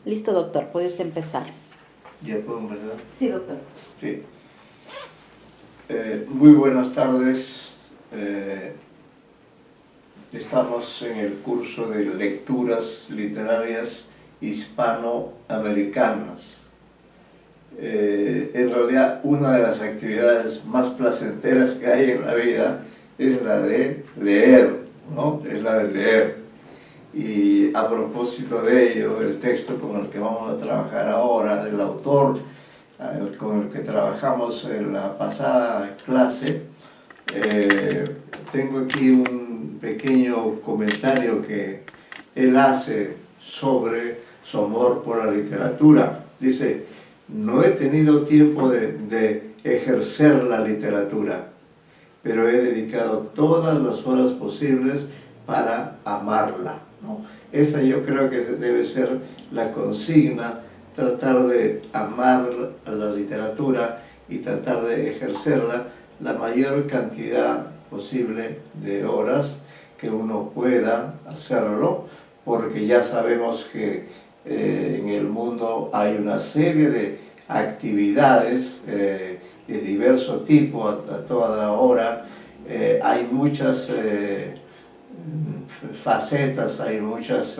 Listo, doctor, puede usted empezar. ¿Ya puedo empezar? Sí, doctor. Sí. Muy buenas tardes. Estamos en el curso de lecturas literarias hispanoamericanas. En realidad, una de las actividades más placenteras que hay en la vida es la de leer, ¿no? Es la de leer. Y a propósito de ello, el texto con el que vamos a trabajar ahora, del autor con el que trabajamos en la pasada clase, tengo aquí un pequeño comentario que él hace sobre su amor por la literatura. Dice: no he tenido tiempo de ejercer la literatura, pero he dedicado todas las horas posibles para amarla, ¿no? Esa yo creo que debe ser la consigna, tratar de amar a la literatura y tratar de ejercerla la mayor cantidad posible de horas que uno pueda hacerlo, porque ya sabemos que en el mundo hay una serie de actividades de diverso tipo a toda hora. Hay muchas facetas, hay muchas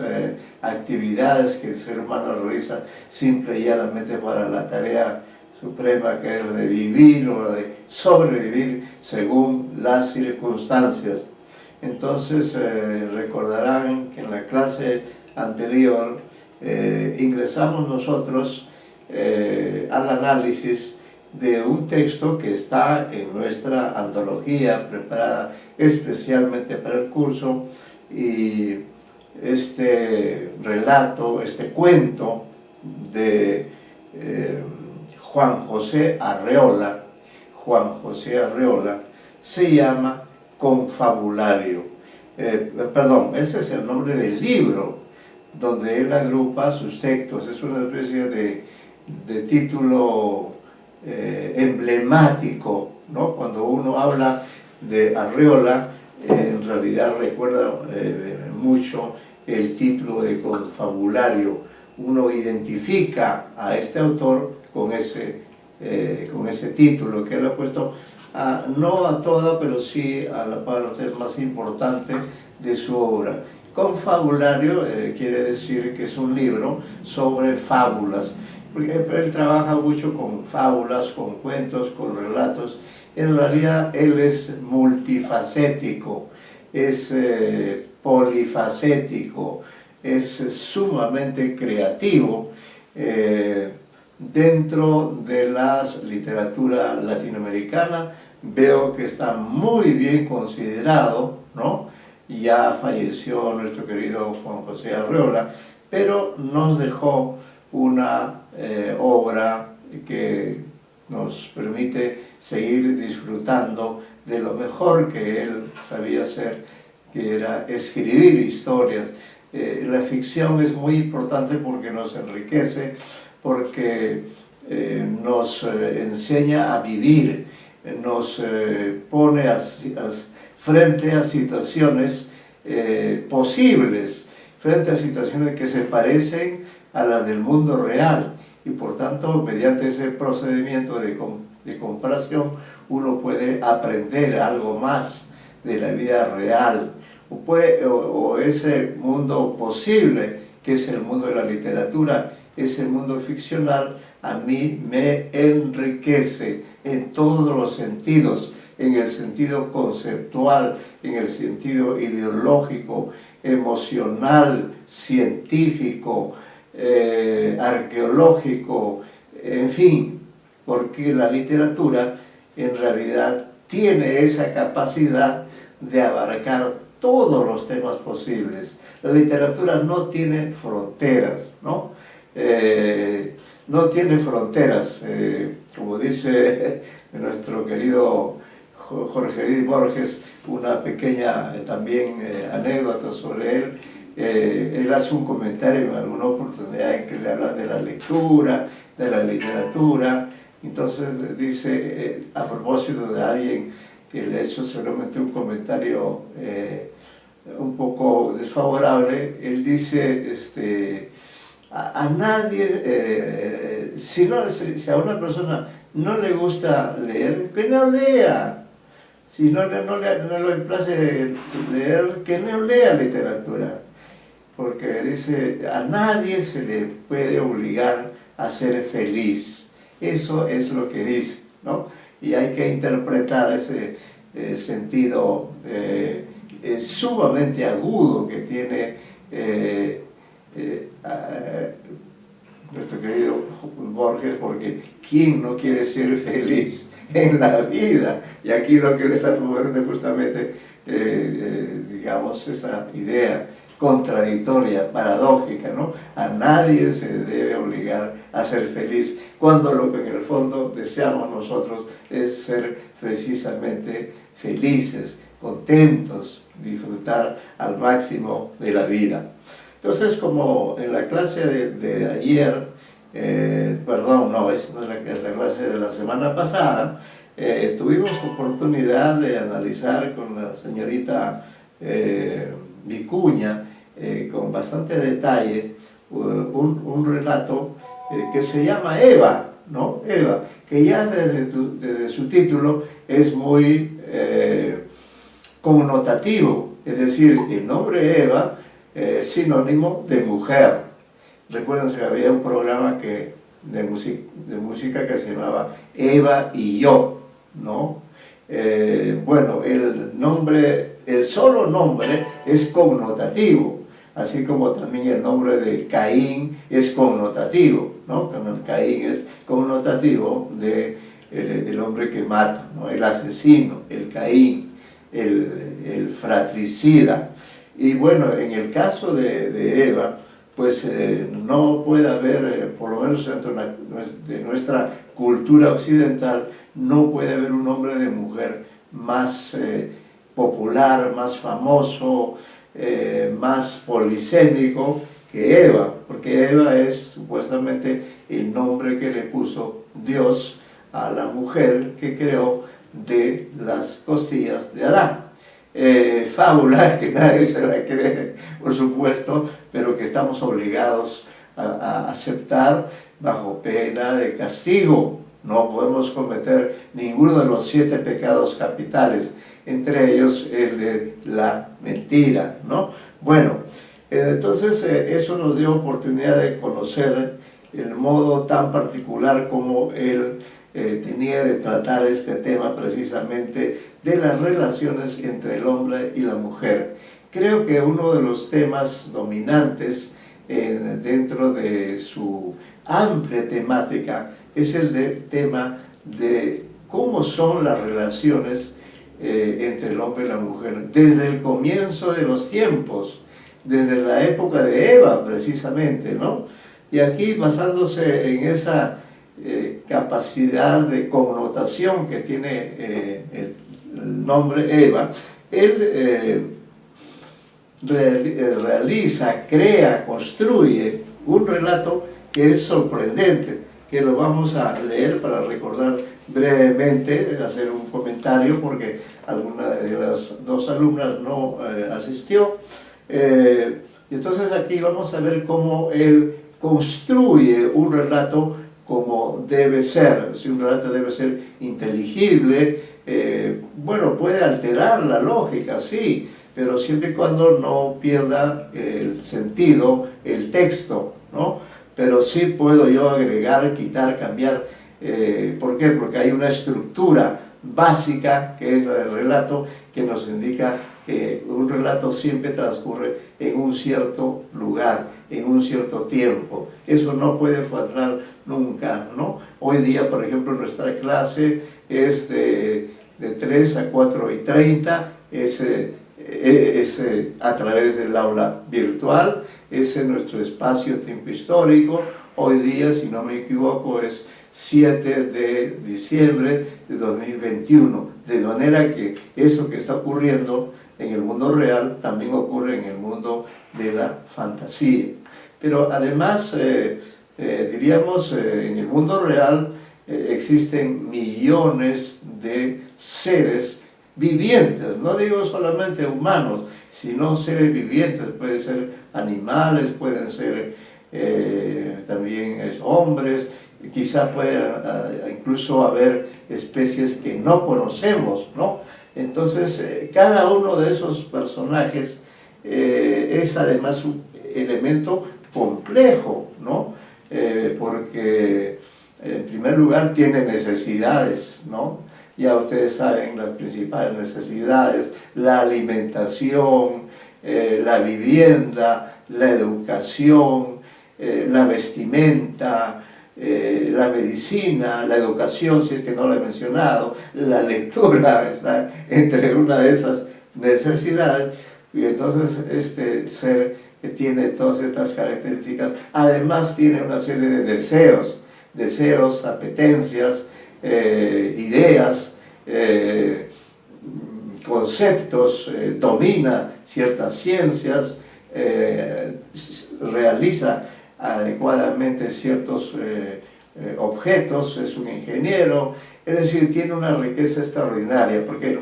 actividades que el ser humano realiza simple y llanamente para la tarea suprema, que es la de vivir o la de sobrevivir según las circunstancias. Entonces recordarán que en la clase anterior ingresamos nosotros al análisis de un texto que está en nuestra antología preparada especialmente para el curso, y este relato, este cuento de Juan José Arreola se llama Confabulario. Ese es el nombre del libro donde él agrupa sus textos. Es una especie de título emblemático, ¿no? Cuando uno habla de Arreola, en realidad recuerda mucho el título de Confabulario. Uno identifica a este autor con ese título que él ha puesto, no a toda, pero sí a la parte más importante de su obra. Confabulario quiere decir que es un libro sobre fábulas, porque él trabaja mucho con fábulas, con cuentos, con relatos. En realidad él es multifacético, es polifacético, es sumamente creativo dentro de la literatura latinoamericana. Veo que está muy bien considerado, ¿no? Ya falleció nuestro querido Juan José Arreola, pero nos dejó una obra que nos permite seguir disfrutando de lo mejor que él sabía hacer, que era escribir historias. La ficción es muy importante porque nos enriquece, porque nos enseña a vivir, nos pone frente a situaciones posibles, frente a situaciones que se parecen a las del mundo real, y por tanto, mediante ese procedimiento de comparación, uno puede aprender algo más de la vida real, o ese mundo posible que es el mundo de la literatura, ese mundo ficcional, a mí me enriquece en todos los sentidos, en el sentido conceptual, en el sentido ideológico, emocional, científico, arqueológico, en fin, porque la literatura en realidad tiene esa capacidad de abarcar todos los temas posibles. La literatura no tiene fronteras, ¿no? No tiene fronteras, como dice nuestro querido Jorge Luis Borges, una pequeña también anécdota sobre él. Él hace un comentario en alguna oportunidad en que le hablan de la lectura, de la literatura. Entonces dice, a propósito de alguien que le ha hecho seguramente un comentario un poco desfavorable, él dice, a nadie, si a una persona no le gusta leer, que no lea. Si no le place leer, que no lea literatura. Porque dice, a nadie se le puede obligar a ser feliz. Eso es lo que dice, ¿no? Y hay que interpretar ese sentido sumamente agudo que tiene nuestro querido Borges, porque ¿quién no quiere ser feliz en la vida? Y aquí lo que él está promoviendo justamente, digamos, esa idea contradictoria, paradójica, ¿no? A nadie se debe obligar a ser feliz, cuando lo que en el fondo deseamos nosotros es ser precisamente felices, contentos, disfrutar al máximo de la vida. Entonces, como en la clase de ayer, perdón, no es la clase de la semana pasada, tuvimos oportunidad de analizar con la señorita Vicuña, con bastante detalle, un relato que se llama Eva, ¿no? Eva, que ya desde su título es muy connotativo, es decir, el nombre Eva es sinónimo de mujer. Recuerden que había un programa de música que se llamaba Eva y yo, ¿no? Bueno, el solo nombre es connotativo, así como también el nombre de Caín es connotativo, ¿no? Caín es connotativo de el hombre que mata, ¿no? El asesino, el Caín, el fratricida. Y bueno, en el caso de Eva, pues no puede haber, por lo menos dentro de nuestra cultura occidental, no puede haber un nombre de mujer más popular, más famoso, más polisémico que Eva, porque Eva es supuestamente el nombre que le puso Dios a la mujer que creó de las costillas de Adán. Fábula que nadie se la cree, por supuesto, pero que estamos obligados a aceptar bajo pena de castigo. No podemos cometer ninguno de los 7 pecados capitales, entre ellos el de la mentira, ¿no? Bueno, entonces eso nos dio oportunidad de conocer el modo tan particular como él tenía de tratar este tema precisamente de las relaciones entre el hombre y la mujer. Creo que uno de los temas dominantes dentro de su amplia temática es el tema de cómo son las relaciones entre el hombre y la mujer desde el comienzo de los tiempos, desde la época de Eva precisamente, ¿no? Y aquí, basándose en esa capacidad de connotación que tiene el nombre Eva, él realiza, crea, construye un relato que es sorprendente, que lo vamos a leer para recordar brevemente, hacer un comentario porque alguna de las 2 alumnas no asistió. Entonces aquí vamos a ver cómo él construye un relato como debe ser. Si un relato debe ser inteligible, bueno, puede alterar la lógica, sí, pero siempre y cuando no pierda el sentido, el texto, ¿no? Pero sí puedo yo agregar, quitar, cambiar. ¿Por qué? Porque hay una estructura básica, que es la del relato, que nos indica que un relato siempre transcurre en un cierto lugar, en un cierto tiempo. Eso no puede faltar nunca, ¿no? Hoy día, por ejemplo, nuestra clase es de 3 a 4:30, es a través del aula virtual, es en nuestro espacio tiempo histórico. Hoy día, si no me equivoco, es 7 de diciembre de 2021, de manera que eso que está ocurriendo en el mundo real también ocurre en el mundo de la fantasía. Pero además, diríamos, en el mundo real existen millones de seres vivientes, no digo solamente humanos, sino seres vivientes, pueden ser animales, pueden ser también es hombres, quizá pueda incluso haber especies que no conocemos, ¿no? Entonces, cada uno de esos personajes es además un elemento complejo, ¿no? Porque en primer lugar tiene necesidades, ¿no? Ya ustedes saben las principales necesidades: la alimentación, la vivienda, la educación, la vestimenta, la medicina, la educación, si es que no lo he mencionado, la lectura está entre una de esas necesidades. Y entonces este ser que tiene todas estas características, además tiene una serie de deseos, apetencias, ideas, conceptos, domina ciertas ciencias, realiza adecuadamente ciertos objetos, es un ingeniero, es decir, tiene una riqueza extraordinaria, porque el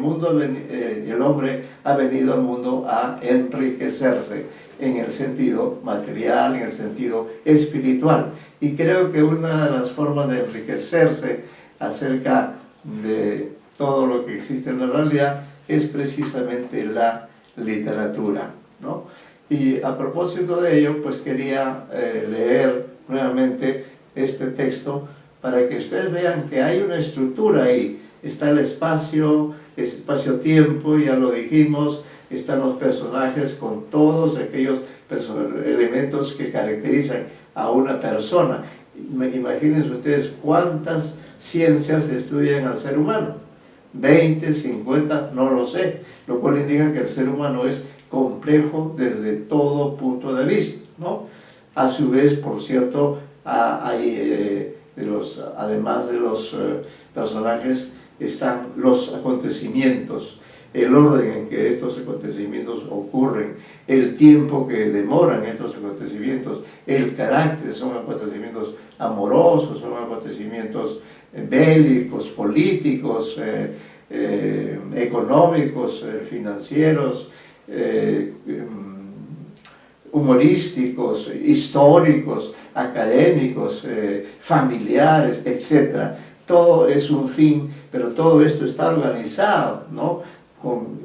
hombre ha venido al mundo a enriquecerse en el sentido material, en el sentido espiritual. Y creo que una de las formas de enriquecerse acerca de todo lo que existe en la realidad es precisamente la literatura, ¿no? Y a propósito de ello, pues quería leer nuevamente este texto para que ustedes vean que hay una estructura ahí. Está el espacio-tiempo, ya lo dijimos, están los personajes con todos aquellos elementos que caracterizan a una persona. Imagínense ustedes cuántas ciencias estudian al ser humano. 20, 50, no lo sé, lo cual indica que el ser humano es complejo desde todo punto de vista, ¿no? A su vez, por cierto, además de los personajes, están los acontecimientos, el orden en que estos acontecimientos ocurren, el tiempo que demoran estos acontecimientos, el carácter, son acontecimientos amorosos, son acontecimientos bélicos, políticos, económicos, financieros, humorísticos, históricos, académicos, familiares, etc. Todo es un fin, pero todo esto está organizado, ¿no? Con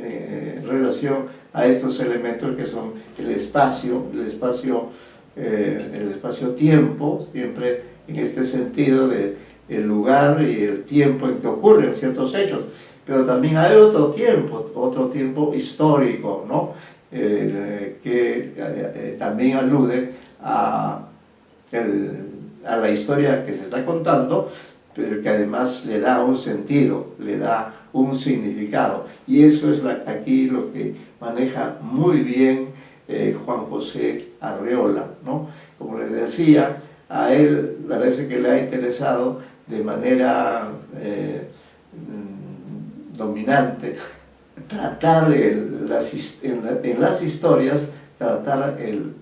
relación a estos elementos que son el espacio-tiempo, siempre en este sentido de el lugar y el tiempo en que ocurren ciertos hechos, pero también hay otro tiempo histórico, ¿no? Que también alude a la historia que se está contando, pero que además le da un sentido, le da un significado. Y eso es aquí lo que maneja muy bien Juan José Arreola, ¿no? Como les decía, a él parece que le ha interesado de manera dominante tratar en las historias, tratar el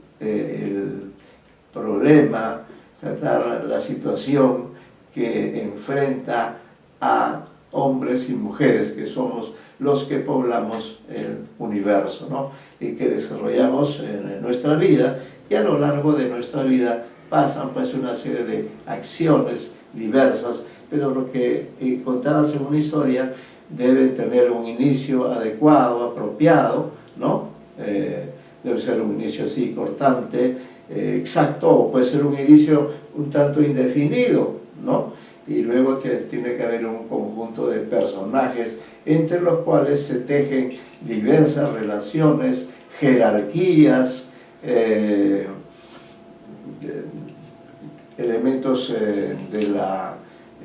problema, tratar la situación que enfrenta a hombres y mujeres que somos los que poblamos el universo, ¿no? Y que desarrollamos en nuestra vida, y a lo largo de nuestra vida pasan pues una serie de acciones diversas, pero lo que contadas en una historia deben tener un inicio adecuado, apropiado, ¿no? Debe ser un inicio así cortante, exacto, o puede ser un inicio un tanto indefinido, ¿no? Y luego tiene que haber un conjunto de personajes entre los cuales se tejen diversas relaciones, jerarquías, elementos de la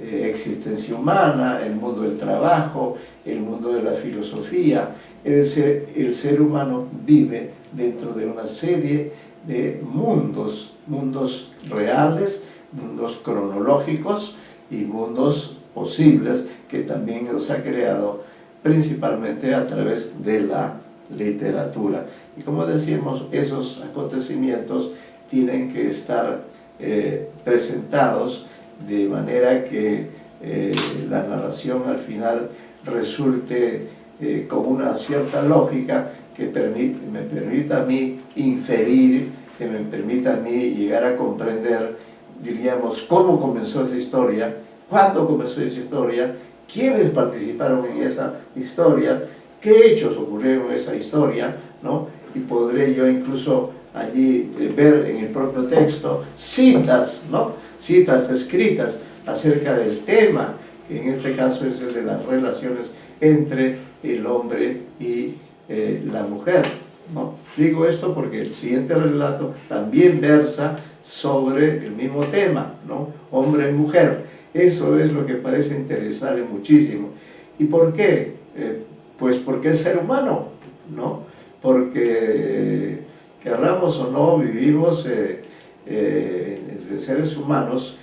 existencia humana, el mundo del trabajo, el mundo de la filosofía. Es decir, el ser humano vive dentro de una serie de mundos reales, mundos cronológicos y mundos posibles que también los ha creado principalmente a través de la literatura. Y como decíamos, esos acontecimientos tienen que estar presentados de manera que la narración al final resulte con una cierta lógica que me permita a mí inferir que me permita a mí llegar a comprender, diríamos, cómo comenzó esa historia, cuándo comenzó esa historia, quiénes participaron en esa historia, qué hechos ocurrieron en esa historia, ¿no? Y podré yo incluso allí ver en el propio texto citas, ¿no? Citas escritas acerca del tema, que en este caso es el de las relaciones entre el hombre y la mujer, ¿no? Digo esto porque el siguiente relato también versa sobre el mismo tema, ¿no? Hombre y mujer. Eso es lo que parece interesarle muchísimo. ¿Y por qué? Pues porque es ser humano, ¿no? Porque querramos o no, vivimos entre seres humanos,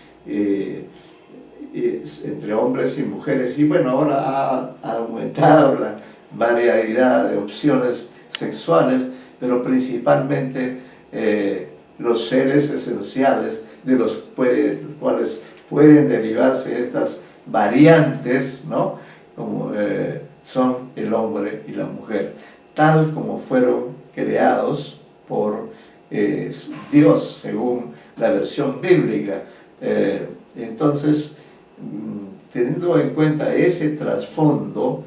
entre hombres y mujeres, y bueno, ahora ha aumentado la variedad de opciones sexuales, pero principalmente los seres esenciales de los cuales pueden derivarse estas variantes, ¿no? Como son el hombre y la mujer, tal como fueron creados por Dios, según la versión bíblica. Entonces, teniendo en cuenta ese trasfondo,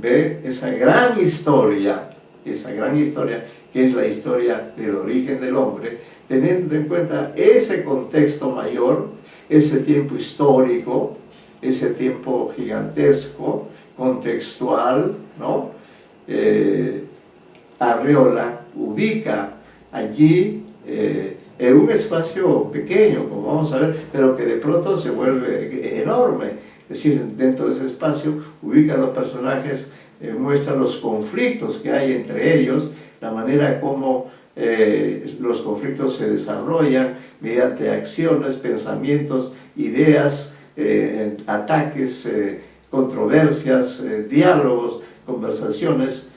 ve esa gran historia que es la historia del origen del hombre, teniendo en cuenta ese contexto mayor, ese tiempo histórico, ese tiempo gigantesco, contextual, ¿no? Arreola ubica allí en un espacio pequeño, como vamos a ver, pero que de pronto se vuelve enorme. Es decir, dentro de ese espacio ubica a los personajes, muestra los conflictos que hay entre ellos, la manera como los conflictos se desarrollan mediante acciones, pensamientos, ideas, ataques, controversias, diálogos, conversaciones,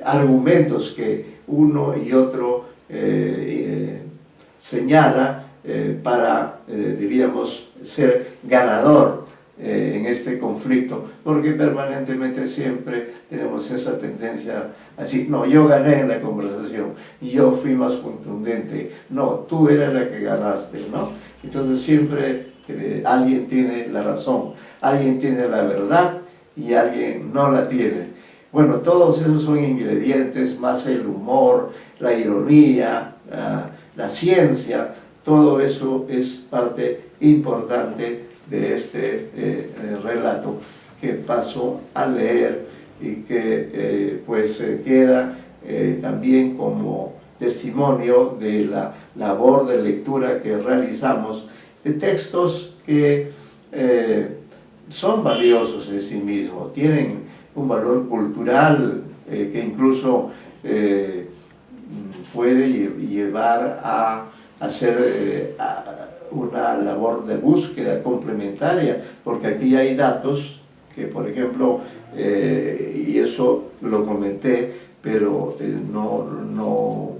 argumentos que uno y otro señala para, diríamos, ser ganador en este conflicto, porque permanentemente siempre tenemos esa tendencia así, no, yo gané en la conversación, yo fui más contundente, no, tú eres la que ganaste, ¿no? Entonces siempre alguien tiene la razón, alguien tiene la verdad y alguien no la tiene. Bueno, todos esos son ingredientes, más el humor, la ironía, la ciencia, todo eso es parte importante de este relato que paso a leer y que pues queda también como testimonio de la labor de lectura que realizamos de textos que son valiosos en sí mismos, tienen un valor cultural que incluso puede llevar a hacer una labor de búsqueda complementaria, porque aquí hay datos que, por ejemplo, y eso lo comenté, pero no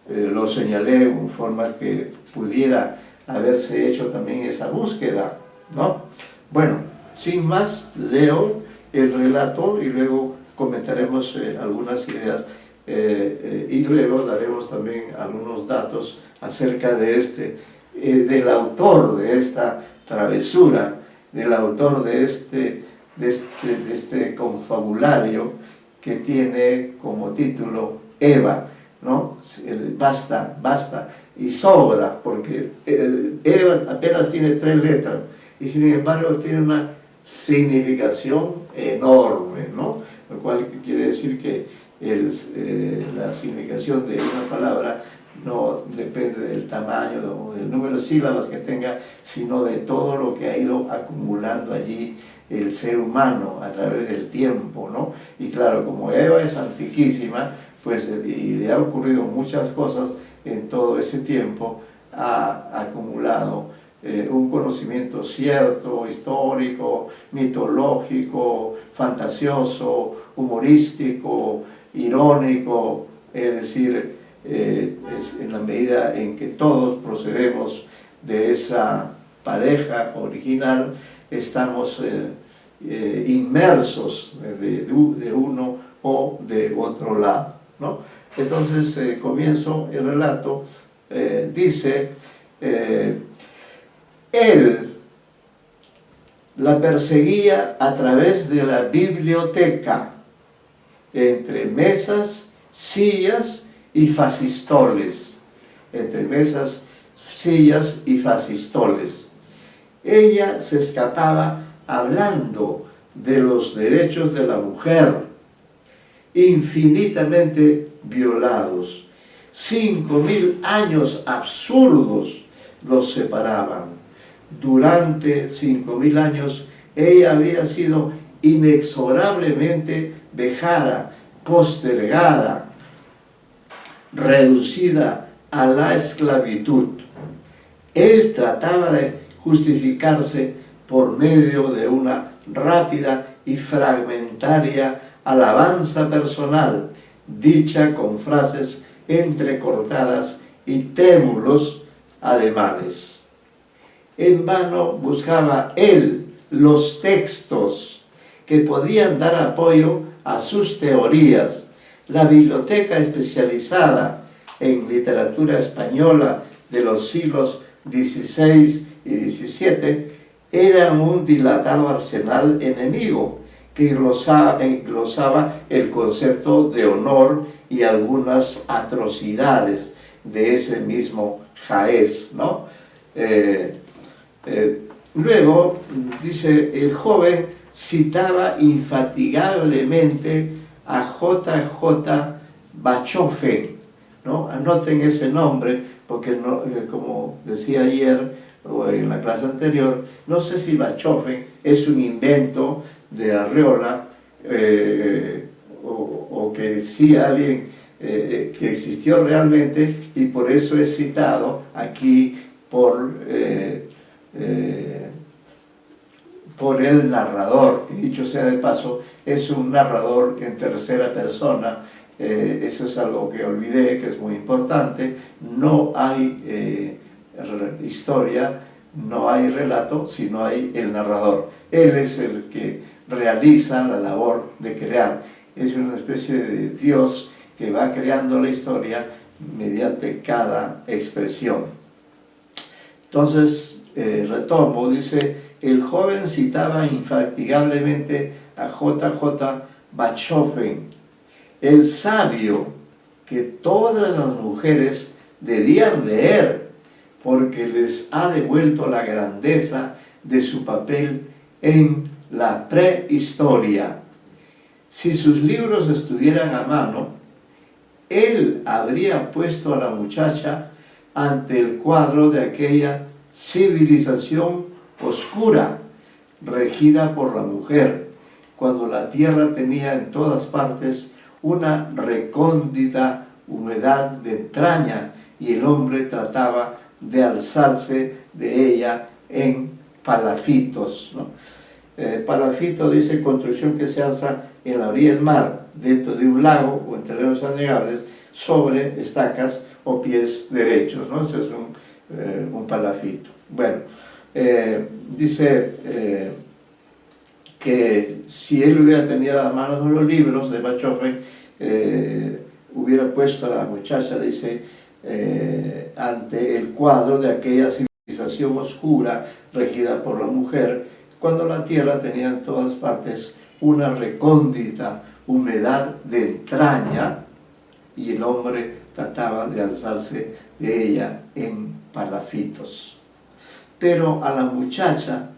lo señalé en forma que pudiera haberse hecho también esa búsqueda, ¿no? Bueno, sin más, leo el relato y luego comentaremos algunas ideas y luego daremos también algunos datos acerca de del autor de esta travesura, del autor de este confabulario que tiene como título Eva, ¿no? Basta, basta y sobra, porque Eva apenas tiene 3 letras y sin embargo tiene una significación enorme, ¿no? Lo cual quiere decir que la significación de una palabra no depende del tamaño o del número de sílabas que tenga, sino de todo lo que ha ido acumulando allí el ser humano a través del tiempo, ¿no? Y claro, como Eva es antiquísima, pues y le ha ocurrido muchas cosas en todo ese tiempo, ha acumulado un conocimiento cierto, histórico, mitológico, fantasioso, humorístico, irónico, es decir, en la medida en que todos procedemos de esa pareja original, estamos inmersos de uno o de otro lado, ¿no? Entonces comienzo el relato, dice, él la perseguía a través de la biblioteca, entre mesas, sillas y facistoles. Entre mesas, sillas y facistoles. Ella se escapaba hablando de los derechos de la mujer, infinitamente violados. 5000 años absurdos los separaban. Durante 5000 años ella había sido inexorablemente vejada, postergada, reducida a la esclavitud. Él trataba de justificarse por medio de una rápida y fragmentaria alabanza personal, dicha con frases entrecortadas y trémulos ademanes. En vano buscaba él los textos que podían dar apoyo a sus teorías. La biblioteca especializada en literatura española de los siglos XVI y XVII era un dilatado arsenal enemigo que englosaba el concepto de honor y algunas atrocidades de ese mismo jaez, ¿no? Luego, dice, el joven citaba infatigablemente a J.J. Bachofen, ¿no? Anoten ese nombre, porque no, como decía ayer o en la clase anterior, no sé si Bachofen es un invento de Arreola o que sí alguien que existió realmente, y por eso es citado aquí por el narrador, que dicho sea de paso, es un narrador en tercera persona. Eso es algo que olvidé, que es muy importante. No hay historia, no hay relato, sino hay el narrador. Él es el que realiza la labor de crear. Es una especie de Dios que va creando la historia mediante cada expresión. Entonces, retomo, dice, el joven citaba infatigablemente a J.J. Bachofen, el sabio que todas las mujeres debían leer, porque les ha devuelto la grandeza de su papel en la prehistoria. Si sus libros estuvieran a mano, él habría puesto a la muchacha ante el cuadro de aquella civilización oscura, regida por la mujer, cuando la tierra tenía en todas partes una recóndita humedad de entraña y el hombre trataba de alzarse de ella en palafitos, ¿no? Palafito dice construcción que se alza en la orilla del mar, dentro de un lago o en terrenos anegables, sobre estacas o pies derechos, ¿no? Ese es un palafito. Bueno, dice que si él hubiera tenido a mano los libros de Bachofen, hubiera puesto a la muchacha, dice, ante el cuadro de aquella civilización oscura regida por la mujer, cuando la tierra tenía en todas partes una recóndita humedad de entraña y el hombre trataba de alzarse de ella en palafitos. Pero a la muchacha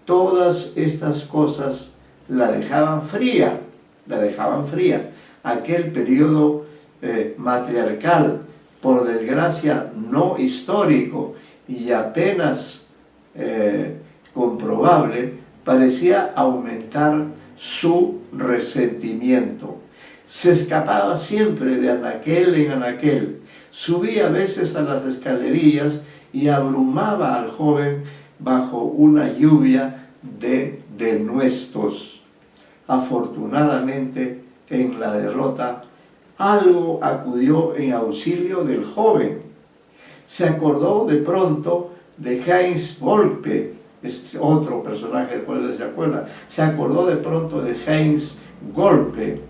todas estas cosas la dejaban fría, Aquel periodo matriarcal, por desgracia no histórico y apenas comprobable, parecía aumentar su resentimiento. Se escapaba siempre de anaquel en anaquel, subía a veces a las escalerillas y abrumaba al joven bajo una lluvia de denuestos. Afortunadamente, en la derrota, algo acudió en auxilio del joven. Se acordó de pronto de Heinz Wolpe, es otro personaje del cual se acuerda. Se acordó de pronto de Heinz Wolpe.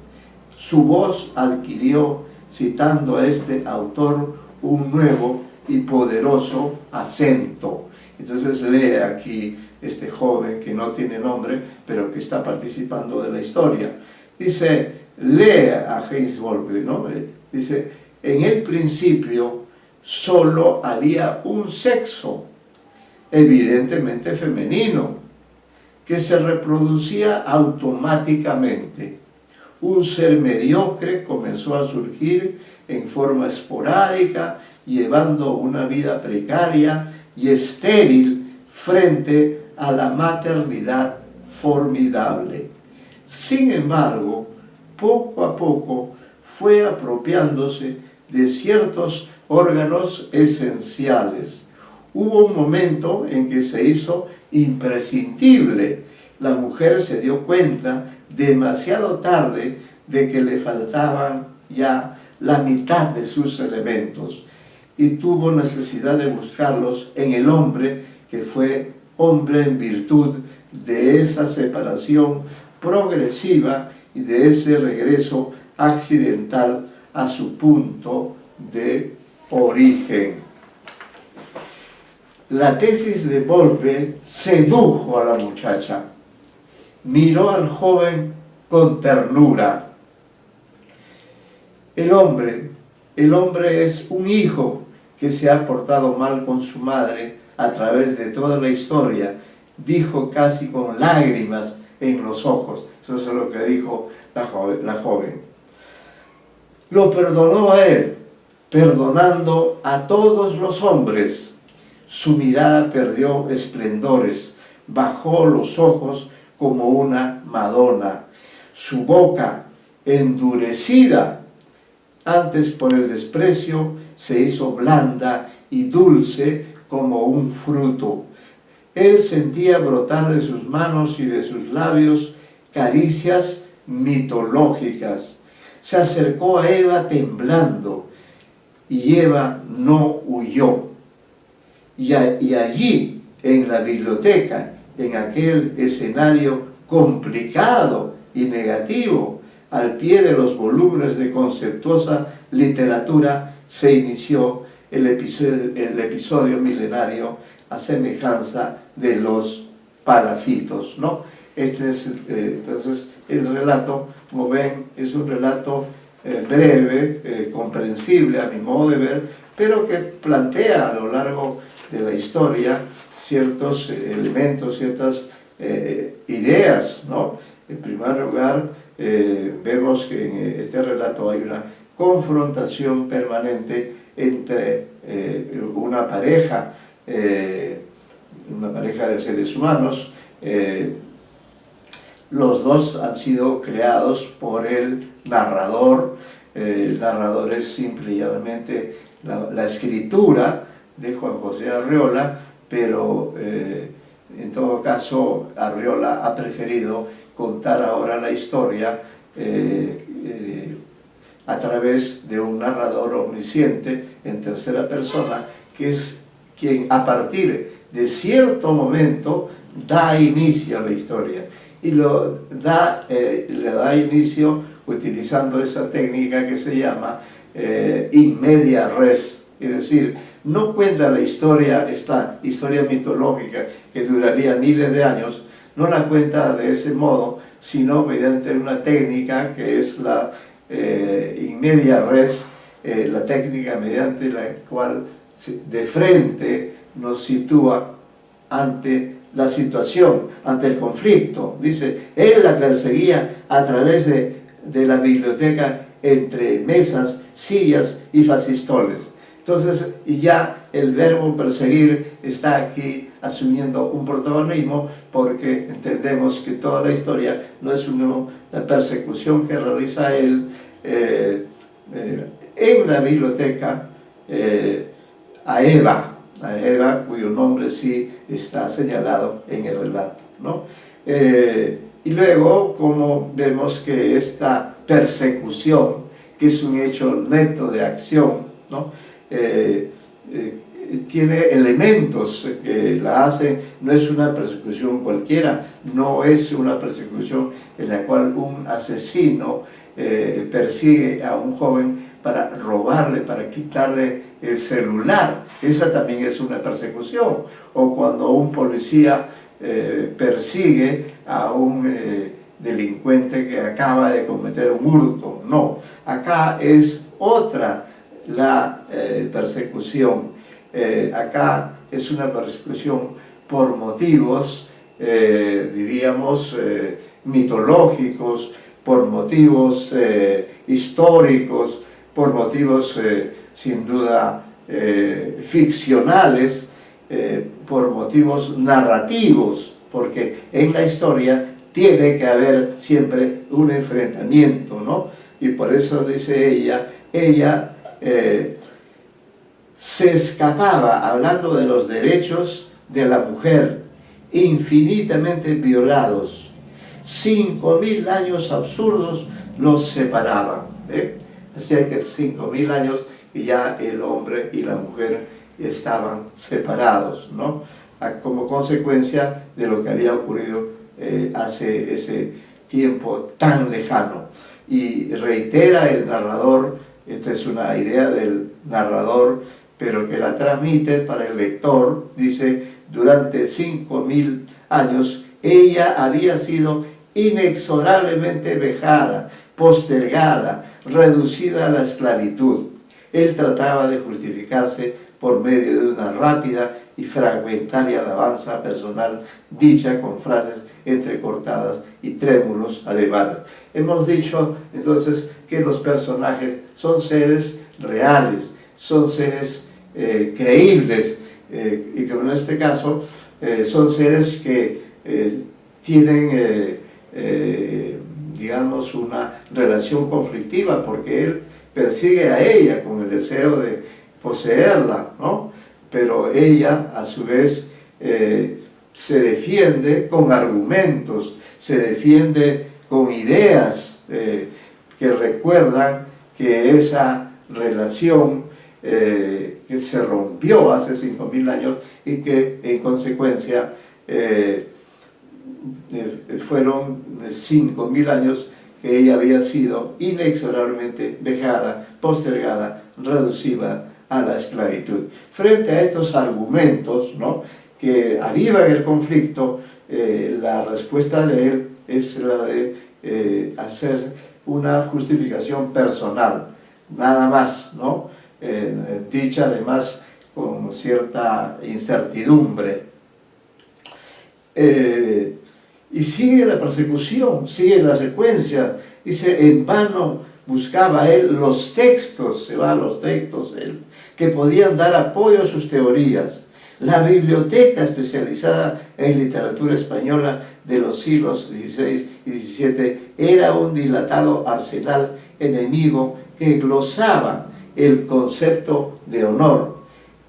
Su voz adquirió citando a este autor un nuevo y poderoso acento. Entonces lee aquí este joven que no tiene nombre, pero que está participando de la historia. Dice, lee a Heinz Volpe, ¿no? Dice, en el principio solo había un sexo, evidentemente femenino, que se reproducía automáticamente. Un ser mediocre comenzó a surgir en forma esporádica, llevando una vida precaria y estéril frente a la maternidad formidable. Sin embargo, poco a poco fue apropiándose de ciertos órganos esenciales. Hubo un momento en que se hizo imprescindible. La mujer se dio cuenta demasiado tarde de que le faltaban ya la mitad de sus elementos y tuvo necesidad de buscarlos en el hombre, que fue hombre en virtud de esa separación progresiva y de ese regreso accidental a su punto de origen. La tesis de Volpe sedujo a la muchacha. Miró al joven con ternura. El hombre es un hijo que se ha portado mal con su madre a través de toda la historia, dijo casi con lágrimas en los ojos. Eso es lo que dijo la joven. Lo perdonó a él, perdonando a todos los hombres. Su mirada perdió esplendores, bajó los ojos como una Madonna. Su boca, endurecida antes por el desprecio, se hizo blanda y dulce como un fruto. Él sentía brotar de sus manos y de sus labios caricias mitológicas. Se acercó a Eva temblando y Eva no huyó. Y allí, en la biblioteca, en aquel escenario complicado y negativo, al pie de los volúmenes de conceptuosa literatura, se inició el episodio milenario a semejanza de los palafitos, ¿no? Este es, entonces, el relato, como ven, es un relato breve, comprensible a mi modo de ver, pero que plantea a lo largo de la historia ciertos elementos, ciertas ideas, ¿no? En primer lugar, vemos que en este relato hay una confrontación permanente entre una pareja de seres humanos. Los dos han sido creados por el narrador. El narrador es simple y llanamente la escritura de Juan José Arreola, pero en todo caso Arreola ha preferido contar ahora la historia a través de un narrador omnisciente en tercera persona, que es quien a partir de cierto momento da inicio a la historia, y le da inicio utilizando esa técnica que se llama in media res, es decir, no cuenta la historia, esta historia mitológica que duraría miles de años, no la cuenta de ese modo, sino mediante una técnica que es la in media res, la técnica mediante la cual de frente nos sitúa ante la situación, ante el conflicto. Dice, él la perseguía a través de la biblioteca entre mesas, sillas y fascistoles. Entonces ya el verbo perseguir está aquí asumiendo un protagonismo, porque entendemos que toda la historia no es una persecución que realiza él en la biblioteca a Eva, cuyo nombre sí está señalado en el relato, ¿no? Y luego, como vemos que esta persecución, que es un hecho neto de acción, ¿no? Tiene elementos que la hacen, no es una persecución cualquiera, no es una persecución en la cual un asesino persigue a un joven para robarle, para quitarle el celular. Esa también es una persecución. O cuando un policía persigue a un delincuente que acaba de cometer un hurto. No, acá es otra la persecución. Acá es una persecución por motivos, diríamos, mitológicos, por motivos históricos, por motivos sin duda ficcionales, por motivos narrativos, porque en la historia tiene que haber siempre un enfrentamiento, ¿no? Y por eso dice ella se escapaba, hablando de los derechos de la mujer, infinitamente violados. 5000 años absurdos los separaban. Así que 5000 años y ya el hombre y la mujer estaban separados, ¿no? Como consecuencia de lo que había ocurrido hace ese tiempo tan lejano. Y reitera el narrador, esta es una idea del narrador, pero que la transmite para el lector, dice: durante 5000 años ella había sido inexorablemente vejada, postergada, reducida a la esclavitud. Él trataba de justificarse por medio de una rápida y fragmentaria alabanza personal dicha con frases entrecortadas y trémulos ademanes. Hemos dicho entonces que los personajes son seres reales, son seres creíbles, y que en este caso son seres que tienen digamos una relación conflictiva, porque él persigue a ella con el deseo de poseerla, ¿no? Pero ella a su vez se defiende con argumentos, se defiende con ideas que recuerdan que esa relación que se rompió hace 5000 años y que en consecuencia fueron 5000 años que ella había sido inexorablemente vejada, postergada, reducida a la esclavitud. Frente a estos argumentos, ¿no?, que avivan el conflicto, la respuesta de él es la de hacer una justificación personal, nada más, ¿no? Dicha además con cierta incertidumbre. Y sigue la persecución, sigue la secuencia. Dice: en vano buscaba él los textos, se va a los textos él, que podían dar apoyo a sus teorías. La biblioteca especializada en literatura española de los siglos XVI y XVII era un dilatado arsenal enemigo que glosaba el concepto de honor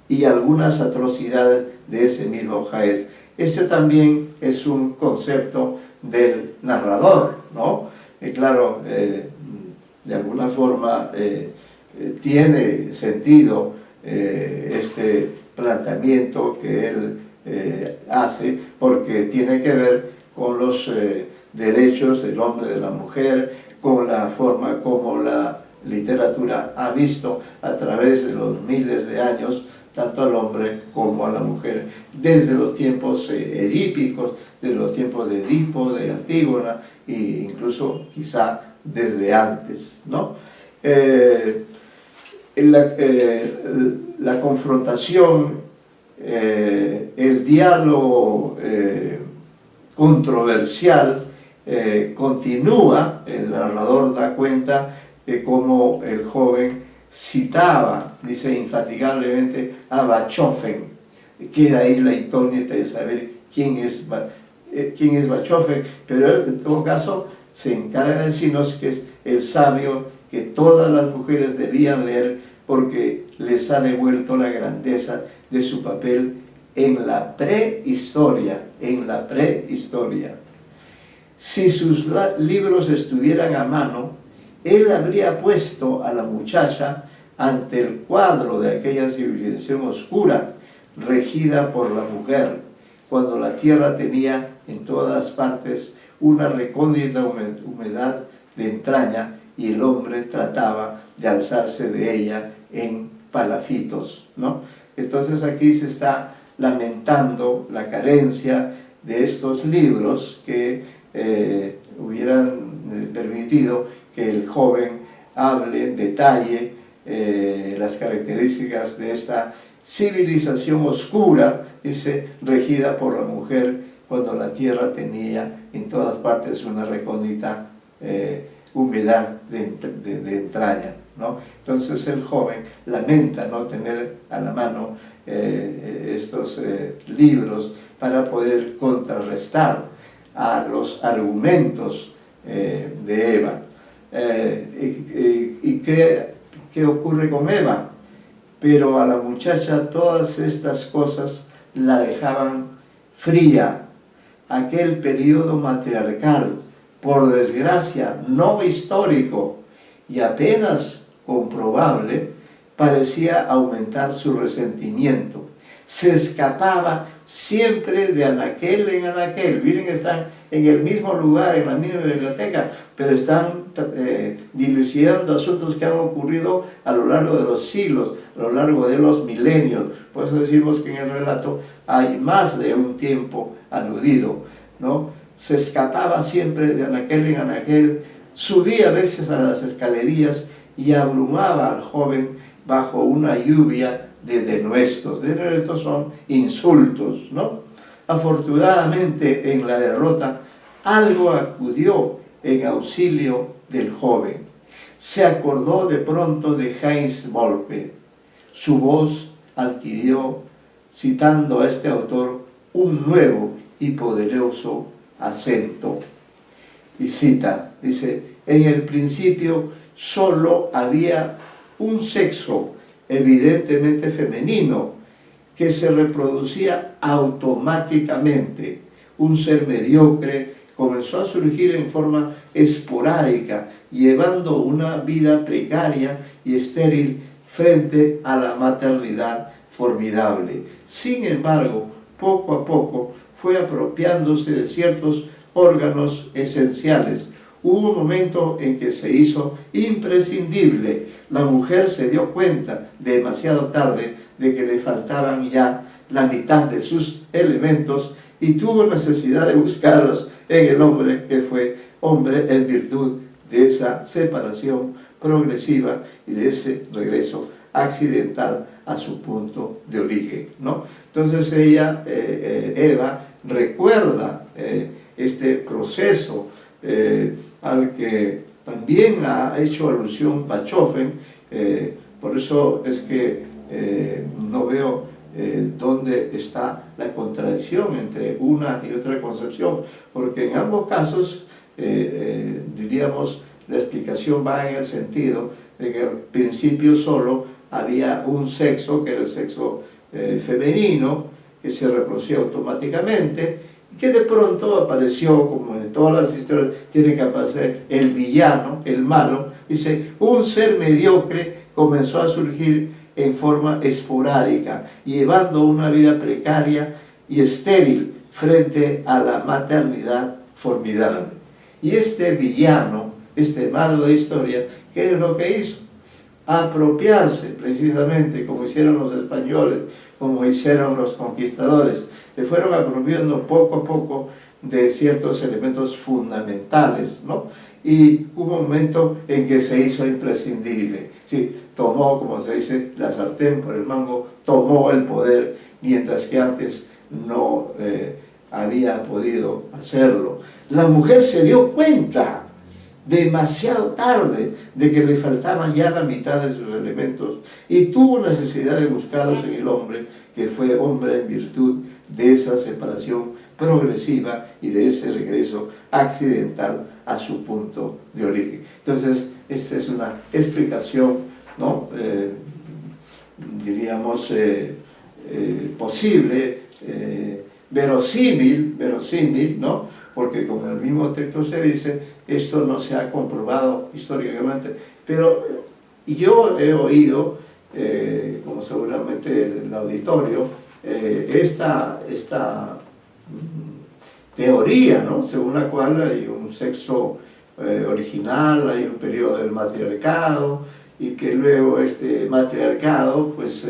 y algunas atrocidades de ese mismo Jaez. Ese también es un concepto del narrador, ¿no? Claro, de alguna forma tiene sentido este planteamiento que él hace, porque tiene que ver con los derechos del hombre y de la mujer, con la forma como la literatura ha visto a través de los miles de años tanto al hombre como a la mujer, desde los tiempos edípicos, desde los tiempos de Edipo, de Antígona, e incluso quizá desde antes, ¿no? La confrontación, el diálogo controversial continúa. El narrador da cuenta de cómo el joven citaba, dice infatigablemente, a Bachofen. Queda ahí la incógnita de saber quién es Bachofen, pero él, en todo caso, se encarga de decirnos que es el sabio que todas las mujeres debían leer, porque les ha devuelto la grandeza de su papel en la prehistoria, Si sus libros estuvieran a mano, él habría puesto a la muchacha ante el cuadro de aquella civilización oscura, regida por la mujer, cuando la tierra tenía en todas partes una recóndita humedad de entraña y el hombre trataba de alzarse de ella en palafitos, ¿no? Entonces aquí se está lamentando la carencia de estos libros que hubieran permitido que el joven hable en detalle las características de esta civilización oscura, dice, regida por la mujer, cuando la tierra tenía en todas partes una recóndita humedad de entraña, ¿no? Entonces el joven lamenta no tener a la mano estos libros para poder contrarrestar a los argumentos de Eva. ¿Y qué ocurre con Eva? Pero a la muchacha todas estas cosas la dejaban fría. Aquel periodo matriarcal, por desgracia no histórico y apenas comprobable, parecía aumentar su resentimiento. Se escapaba siempre de anaquel en anaquel. Miren, están en el mismo lugar, en la misma biblioteca, pero están dilucidando asuntos que han ocurrido a lo largo de los siglos, a lo largo de los milenios. Por eso decimos que en el relato hay más de un tiempo aludido, ¿no? Se escapaba siempre de anaquel en anaquel, subía a veces a las escalerías y abrumaba al joven bajo una lluvia de denuestos. Denuestos son insultos, ¿no? Afortunadamente, en la derrota, algo acudió en auxilio del joven. Se acordó de pronto de Heinz Volpe. Su voz adquirió, citando a este autor, un nuevo y poderoso acento. Y cita, dice, en el principio solo había un sexo evidentemente femenino que se reproducía automáticamente. Un ser mediocre comenzó a surgir en forma esporádica, llevando una vida precaria y estéril frente a la maternidad formidable. Sin embargo, poco a poco fue apropiándose de ciertos órganos esenciales. Hubo un momento en que se hizo imprescindible. La mujer se dio cuenta demasiado tarde de que le faltaban ya la mitad de sus elementos y tuvo necesidad de buscarlos en el hombre, que fue hombre en virtud de esa separación progresiva y de ese regreso accidental a su punto de origen, ¿no? Entonces ella, Eva, recuerda este proceso al que también ha hecho alusión Bachofen. Por eso es que no veo dónde está la contradicción entre una y otra concepción, porque en ambos casos, diríamos, la explicación va en el sentido de que al principio solo había un sexo, que era el sexo femenino, que se reproducía automáticamente, que de pronto apareció, como en todas las historias, tiene que aparecer el villano, el malo. Dice, un ser mediocre comenzó a surgir en forma esporádica, llevando una vida precaria y estéril frente a la maternidad formidable. Y este villano, este malo de historia, ¿qué es lo que hizo? Apropiarse, precisamente, como hicieron los españoles, como hicieron los conquistadores. Se fueron apropiando poco a poco de ciertos elementos fundamentales, ¿no? Y hubo un momento en que se hizo imprescindible. Sí, tomó, como se dice, la sartén por el mango, tomó el poder, mientras que antes no había podido hacerlo. La mujer se dio cuenta demasiado tarde de que le faltaban ya la mitad de sus elementos y tuvo necesidad de buscarlos en el hombre, que fue hombre en virtud de esa separación progresiva y de ese regreso accidental a su punto de origen. Entonces, esta es una explicación, ¿no? Diríamos posible, verosímil, ¿no? Porque como en el mismo texto se dice, esto no se ha comprobado históricamente, pero yo he oído, como seguramente el auditorio, esta teoría, ¿no? Según la cual hay un sexo original, hay un periodo del matriarcado, y que luego este matriarcado, pues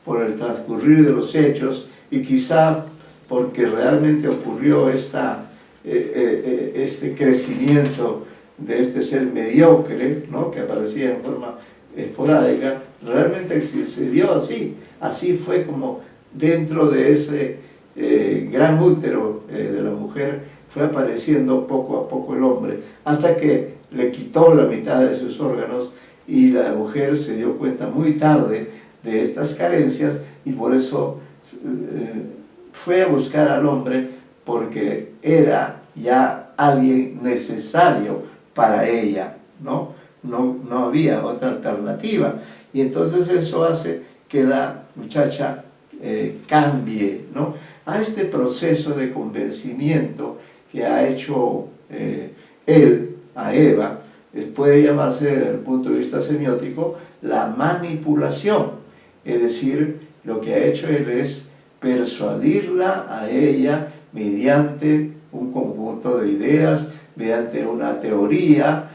por el transcurrir de los hechos, y quizá porque realmente ocurrió este crecimiento de este ser mediocre, ¿no?, que aparecía en forma esporádica, realmente se dio así. Así fue como dentro de ese gran útero de la mujer fue apareciendo poco a poco el hombre, hasta que le quitó la mitad de sus órganos, y la mujer se dio cuenta muy tarde de estas carencias, y por eso fue a buscar al hombre, porque era ya alguien necesario para ella, ¿no? No había otra alternativa. Y entonces eso hace que la muchacha cambie, ¿no?, a este proceso de convencimiento que ha hecho él a Eva. Puede llamarse, desde el punto de vista semiótico, la manipulación. Es decir, lo que ha hecho él es persuadirla a ella mediante un conjunto de ideas, mediante una teoría,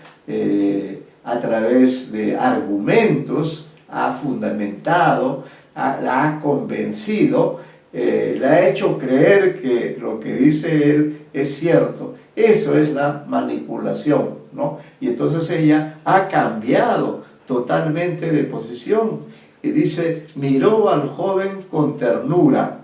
a través de argumentos, ha fundamentado, la ha convencido, le ha hecho creer que lo que dice él es cierto. Eso es la manipulación, ¿no? Y entonces ella ha cambiado totalmente de posición, y dice, miró al joven con ternura,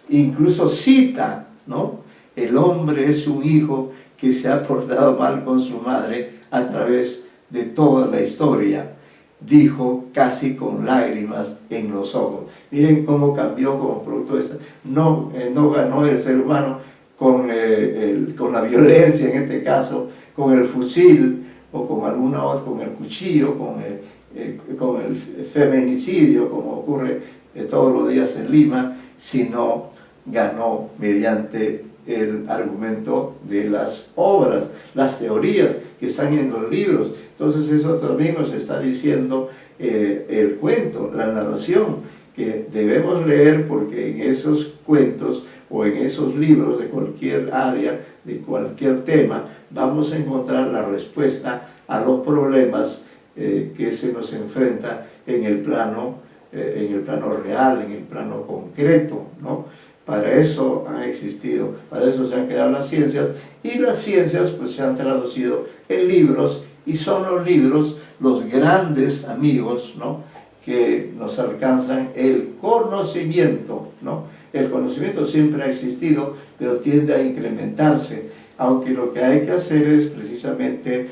incluso cita, ¿no?, el hombre es un hijo que se ha portado mal con su madre a través de toda la historia, dijo casi con lágrimas en los ojos. Miren cómo cambió como producto de esto. No ganó el ser humano con la violencia, en este caso, con el fusil, o con alguna otra, con el cuchillo, con el feminicidio, como ocurre todos los días en Lima, sino ganó mediante el argumento de las obras, las teorías que están en los libros. Entonces eso también nos está diciendo el cuento, la narración, que debemos leer, porque en esos cuentos o en esos libros de cualquier área, de cualquier tema, vamos a encontrar la respuesta a los problemas que se nos enfrenta en el plano real, en el plano concreto, ¿no? Para eso han existido, para eso se han creado las ciencias, y las ciencias pues se han traducido en libros, y son los libros los grandes amigos, ¿no?, que nos alcanzan el conocimiento, ¿no? El conocimiento siempre ha existido, pero tiende a incrementarse, aunque lo que hay que hacer es precisamente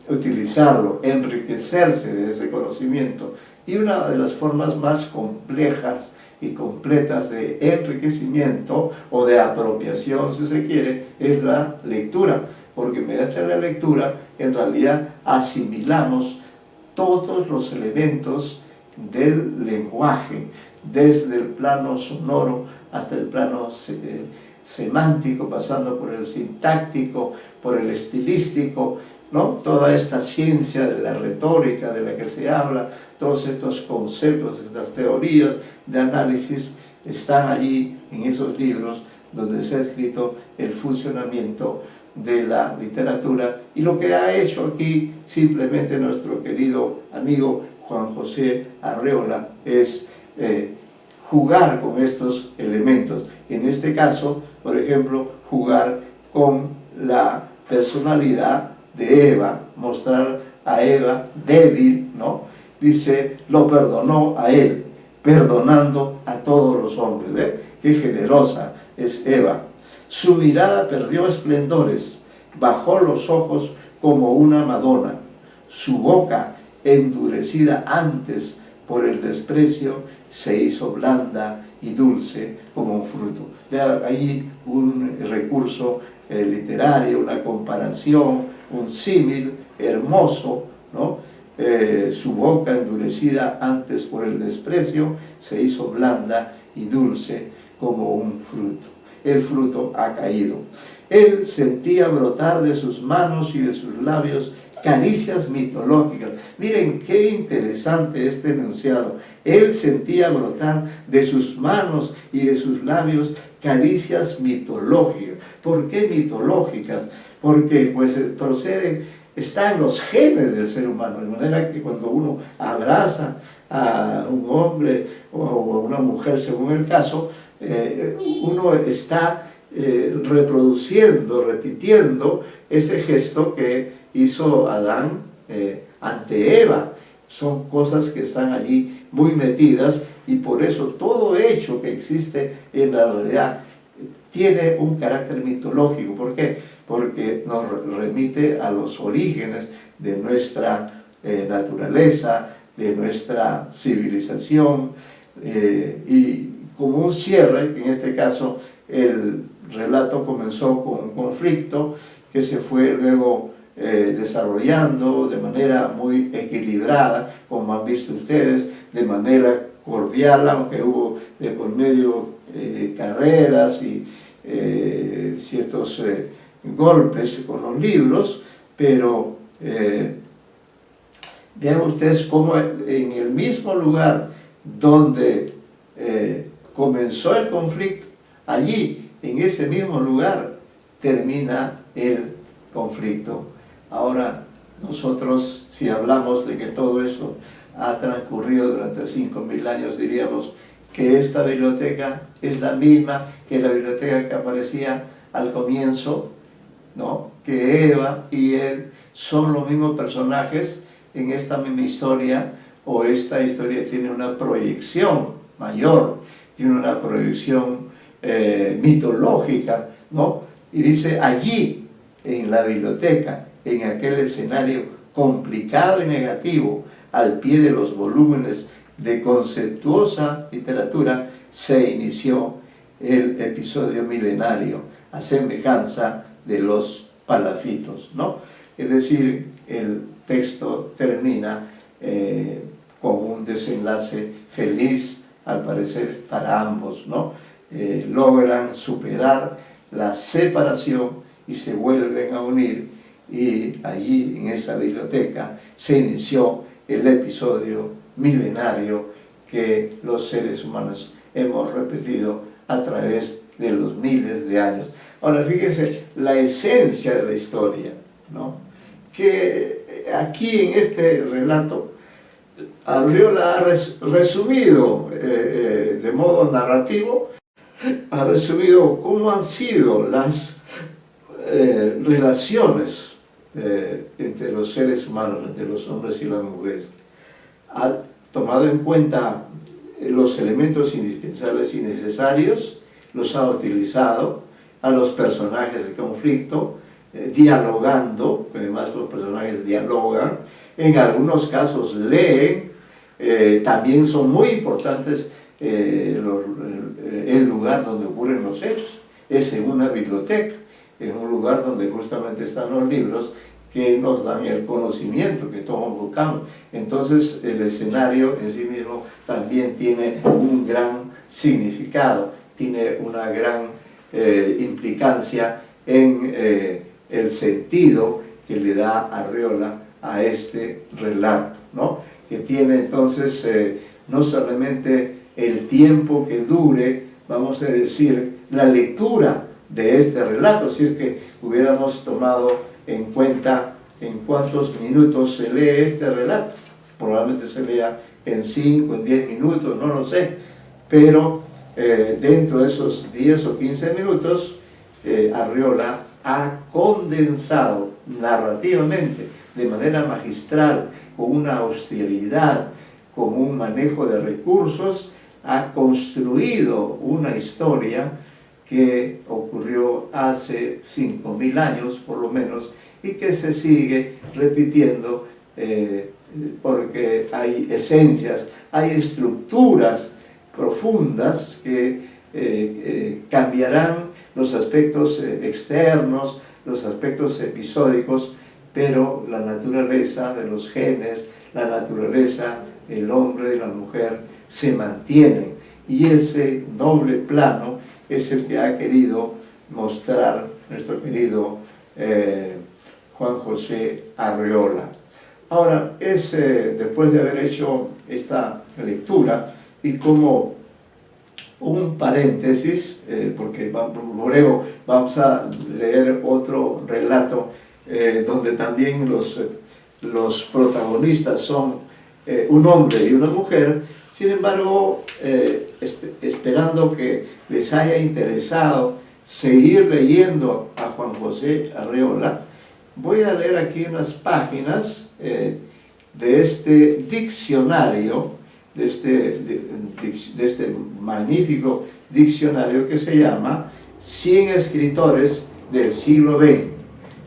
utilizarlo, enriquecerse de ese conocimiento. Y una de las formas más complejas y completas de enriquecimiento o de apropiación, si se quiere, es la lectura, porque mediante la lectura en realidad asimilamos todos los elementos del lenguaje, desde el plano sonoro hasta el plano semántico, pasando por el sintáctico, por el estilístico, ¿no? Toda esta ciencia de la retórica de la que se habla, todos estos conceptos, estas teorías de análisis están allí en esos libros donde se ha escrito el funcionamiento de la literatura. Y lo que ha hecho aquí simplemente nuestro querido amigo Juan José Arreola es jugar con estos elementos. En este caso, por ejemplo, jugar con la personalidad de Eva, mostrar a Eva débil, ¿no? Dice, lo perdonó a él, perdonando a todos los hombres. ¿Ve? Qué generosa es Eva. Su mirada perdió esplendores, bajó los ojos como una Madonna. Su boca, endurecida antes por el desprecio, se hizo blanda y dulce como un fruto. Vea ahí un recurso literario, una comparación, un símil hermoso, ¿no? Su boca, endurecida antes por el desprecio, se hizo blanda y dulce como un fruto. El fruto ha caído. Él sentía brotar de sus manos y de sus labios caricias mitológicas. Miren qué interesante este enunciado. Él sentía brotar de sus manos y de sus labios caricias mitológicas. ¿Por qué mitológicas? Porque pues está en los genes del ser humano, de manera que cuando uno abraza a un hombre o a una mujer, según el caso, uno está reproduciendo, repitiendo ese gesto que hizo Adán ante Eva. Son cosas que están allí muy metidas, y por eso todo hecho que existe en la realidad tiene un carácter mitológico. ¿Por qué? Porque nos remite a los orígenes de nuestra naturaleza, de nuestra civilización, y como un cierre, en este caso el relato comenzó con un conflicto que se fue luego desarrollando de manera muy equilibrada, como han visto ustedes, de manera cordial, aunque hubo de por medio carreras y ciertos golpes con los libros, pero vean ustedes cómo en el mismo lugar donde comenzó el conflicto, allí, en ese mismo lugar, termina el conflicto. Ahora, nosotros, si hablamos de que todo esto ha transcurrido durante 5000 años, diríamos que esta biblioteca es la misma que la biblioteca que aparecía al comienzo, ¿no? Que Eva y él son los mismos personajes en esta misma historia, o esta historia tiene una proyección mayor, tiene una proyección mitológica, ¿no? Y dice allí, en la biblioteca, en aquel escenario complicado y negativo, al pie de los volúmenes de conceptuosa literatura, se inició el episodio milenario, a semejanza de los palafitos, ¿no? Es decir, el texto termina con un desenlace feliz, al parecer, para ambos, ¿no? Logran superar la separación y se vuelven a unir, y allí en esa biblioteca se inició el episodio milenario que los seres humanos hemos repetido a través de los miles de años. Ahora fíjense la esencia de la historia, ¿no? Que aquí en este relato Arriola ha resumido de modo narrativo, ha resumido cómo han sido las relaciones entre los seres humanos, entre los hombres y las mujeres. Ha tomado en cuenta los elementos indispensables y necesarios, los ha utilizado, a los personajes de conflicto, dialogando, además los personajes dialogan, en algunos casos leen, también son muy importantes el lugar donde ocurren los hechos, es en una biblioteca, en un lugar donde justamente están los libros que nos dan el conocimiento que todos buscamos. Entonces el escenario en sí mismo también tiene un gran significado, tiene una gran implicancia en el sentido que le da Arriola a este relato, ¿no? Que tiene entonces no solamente el tiempo que dure, vamos a decir, la lectura de este relato, si es que hubiéramos tomado en cuenta en cuántos minutos se lee este relato, probablemente se lea en 5, en 10 minutos, no lo sé, pero dentro de esos 10 o 15 minutos, Arriola ha condensado narrativamente, de manera magistral, con una austeridad, con un manejo de recursos, ha construido una historia que ocurrió hace 5000 años por lo menos, y que se sigue repitiendo porque hay esencias, hay estructuras profundas que cambiarán los aspectos externos, los aspectos episódicos, pero la naturaleza de los genes, la naturaleza del hombre, de la mujer, se mantienen, y ese doble plano es el que ha querido mostrar nuestro querido Juan José Arriola. Ahora, después de haber hecho esta lectura y cómo un paréntesis, porque luego vamos a leer otro relato donde también los protagonistas son un hombre y una mujer. Sin embargo, esperando que les haya interesado seguir leyendo a Juan José Arreola, voy a leer aquí unas páginas de este diccionario, de este magnífico diccionario que se llama 100 escritores del siglo XX.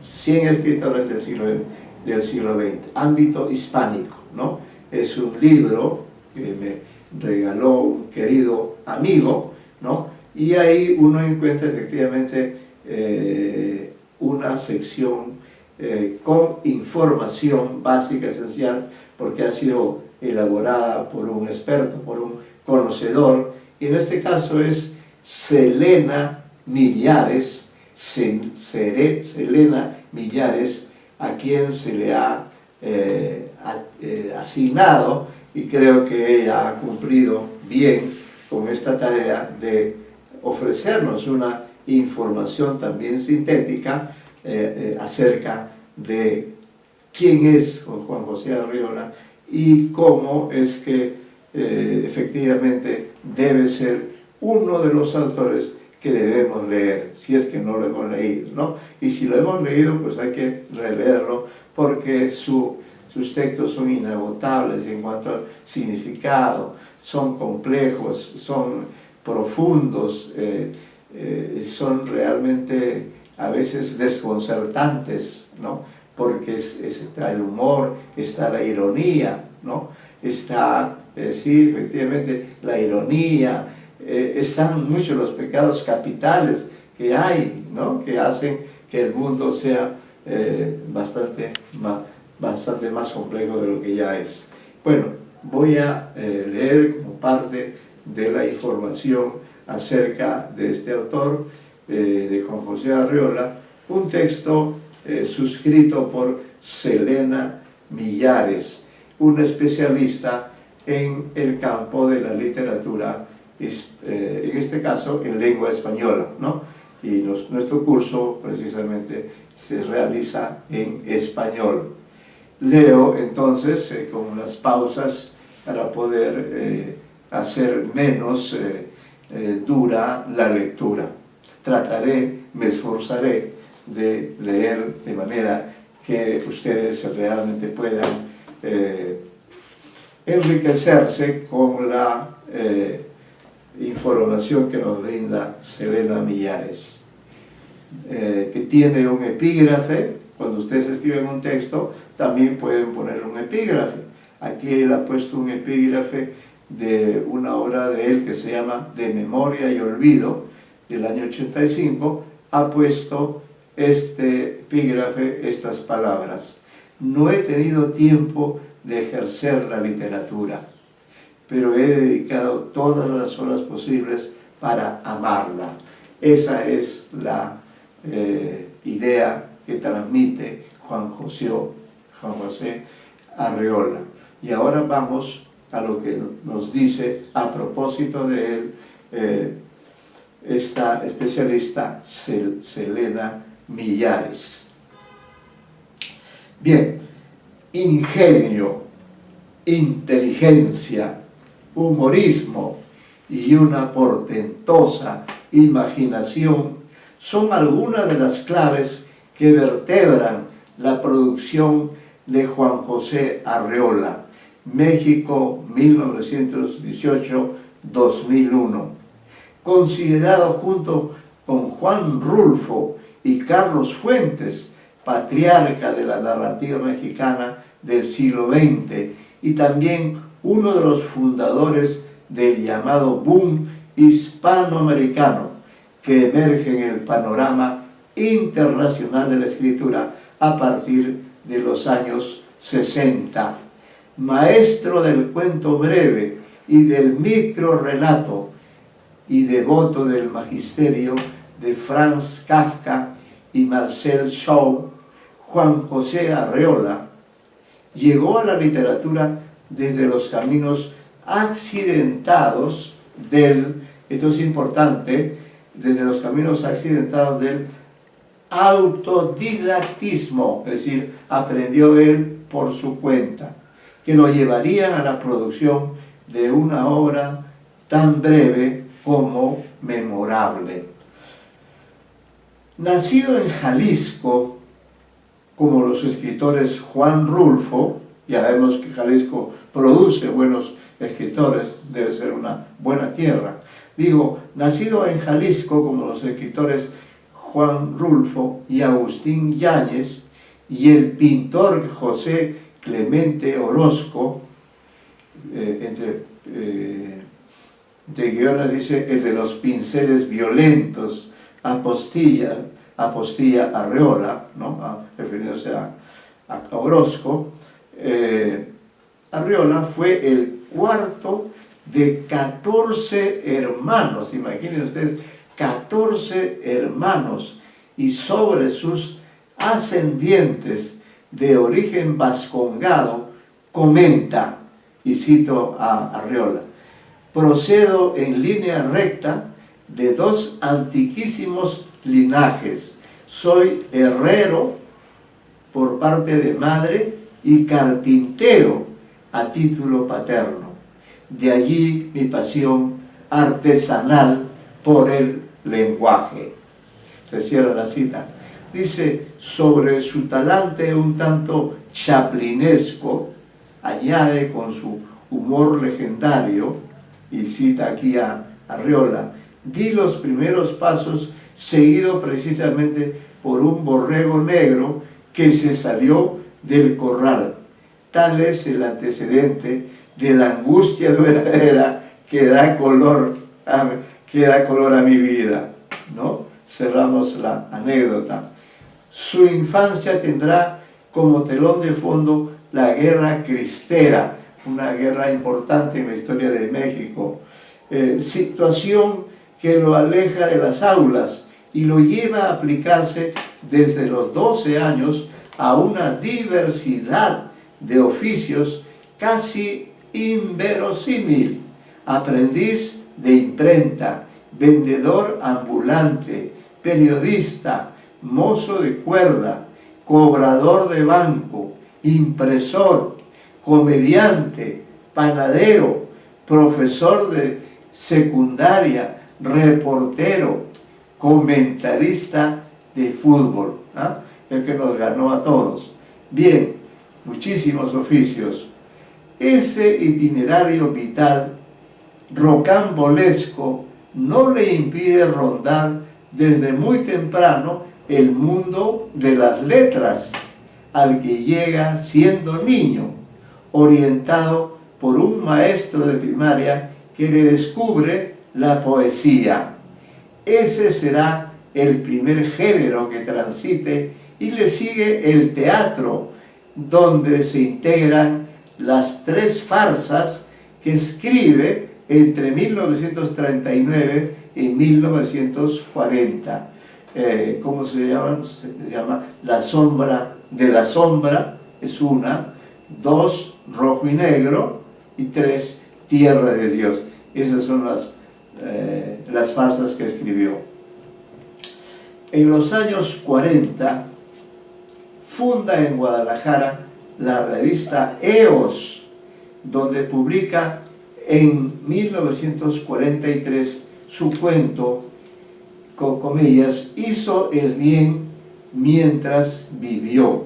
100 escritores del siglo XX, ámbito hispánico, ¿no? Es un libro que me regaló un querido amigo, ¿no? Y ahí uno encuentra efectivamente una sección con información básica, esencial, porque ha sido elaborada por un experto, por un conocedor, y en este caso es Selena Millares, Selena Millares, a quien se le ha asignado, y creo que ella ha cumplido bien con esta tarea de ofrecernos una información también sintética acerca de quién es Juan José Arreola y cómo es que efectivamente debe ser uno de los autores que debemos leer, si es que no lo hemos leído, ¿no? Y si lo hemos leído, pues hay que releerlo, porque sus textos son inagotables en cuanto al significado, son complejos, son profundos, son realmente a veces desconcertantes, ¿no? Porque está el humor, está la ironía, ¿no? Está, sí, efectivamente, la ironía, están muchos los pecados capitales que hay, ¿no? Que hacen que el mundo sea bastante más complejo de lo que ya es. Bueno, voy a leer como parte de la información acerca de este autor, de Juan José Arreola, un texto suscrito por Selena Millares, una especialista en el campo de la literatura, en este caso en lengua española, ¿no? Y nuestro curso precisamente se realiza en español. Leo entonces con unas pausas para poder hacer menos dura la lectura. Me esforzaré de leer de manera que ustedes realmente puedan enriquecerse con la información que nos brinda Selena Millares, que tiene un epígrafe. Cuando ustedes escriben un texto, también pueden poner un epígrafe. Aquí él ha puesto un epígrafe de una obra de él que se llama De Memoria y Olvido, del año 85, ha puesto este epígrafe, estas palabras: no he tenido tiempo de ejercer la literatura, pero he dedicado todas las horas posibles para amarla. Esa es la idea que transmite Juan José Arreola. Y ahora vamos a lo que nos dice a propósito de él esta especialista Selena Millares. Bien, ingenio, inteligencia, humorismo y una portentosa imaginación son algunas de las claves que vertebran la producción de Juan José Arreola, México 1918-2001. Considerado junto con Juan Rulfo y Carlos Fuentes, patriarca de la narrativa mexicana del siglo XX y también uno de los fundadores del llamado boom hispanoamericano que emerge en el panorama internacional de la escritura a partir de los años 60. Maestro del cuento breve y del microrrelato y devoto del magisterio de Franz Kafka y Marcel Shaw, Juan José Arreola llegó a la literatura desde los caminos accidentados del Esto es importante desde los caminos accidentados del autodidactismo, es decir, aprendió él por su cuenta, que lo llevarían a la producción de una obra tan breve como memorable. Nacido en Jalisco, como los escritores Juan Rulfo, ya vemos que Jalisco produce buenos escritores, debe ser una buena tierra. Digo, nacido en Jalisco, como los escritores Juan Rulfo y Agustín Yáñez, y el pintor José Clemente Orozco, entre guiones dice el de los pinceles violentos, Apostilla Arreola, ¿no? Refiriéndose a Orozco. Arreola fue el cuarto de 14 hermanos, imaginen ustedes, 14 hermanos, y sobre sus ascendientes de origen vascongado comenta, y cito a Arreola: procedo en línea recta de dos antiquísimos linajes, soy herrero por parte de madre y carpintero a título paterno, de allí mi pasión artesanal por el lenguaje. Se cierra la cita. Dice, sobre su talante un tanto chaplinesco, añade con su humor legendario, y cita aquí a Arreola: di los primeros pasos seguido precisamente por un borrego negro que se salió del corral. Tal es el antecedente de la angustia duradera que da color a mi vida, ¿no? Cerramos la anécdota. Su infancia tendrá como telón de fondo la guerra cristera, una guerra importante en la historia de México, situación que lo aleja de las aulas y lo lleva a aplicarse desde los 12 años a una diversidad de oficios casi inverosímil: aprendiz de imprenta, vendedor ambulante, periodista, mozo de cuerda, cobrador de banco, impresor, comediante, panadero, profesor de secundaria, reportero, comentarista de fútbol, ¿ah? El que nos ganó a todos. Bien, muchísimos oficios. Ese itinerario vital rocambolesco no le impide rondar desde muy temprano el mundo de las letras, al que llega siendo niño, orientado por un maestro de primaria que le descubre la poesía. Ese será el primer género que transite, y le sigue el teatro, donde se integran las 3 farsas que escribe entre 1939 y 1940. ¿Cómo se llaman? Se llama La sombra de la sombra, es una; 2, Rojo y Negro; y 3, Tierra de Dios. Esas son las farsas que escribió. En los años 40 funda en Guadalajara la revista EOS, donde publica en 1943 su cuento, con comillas, hizo el bien mientras vivió.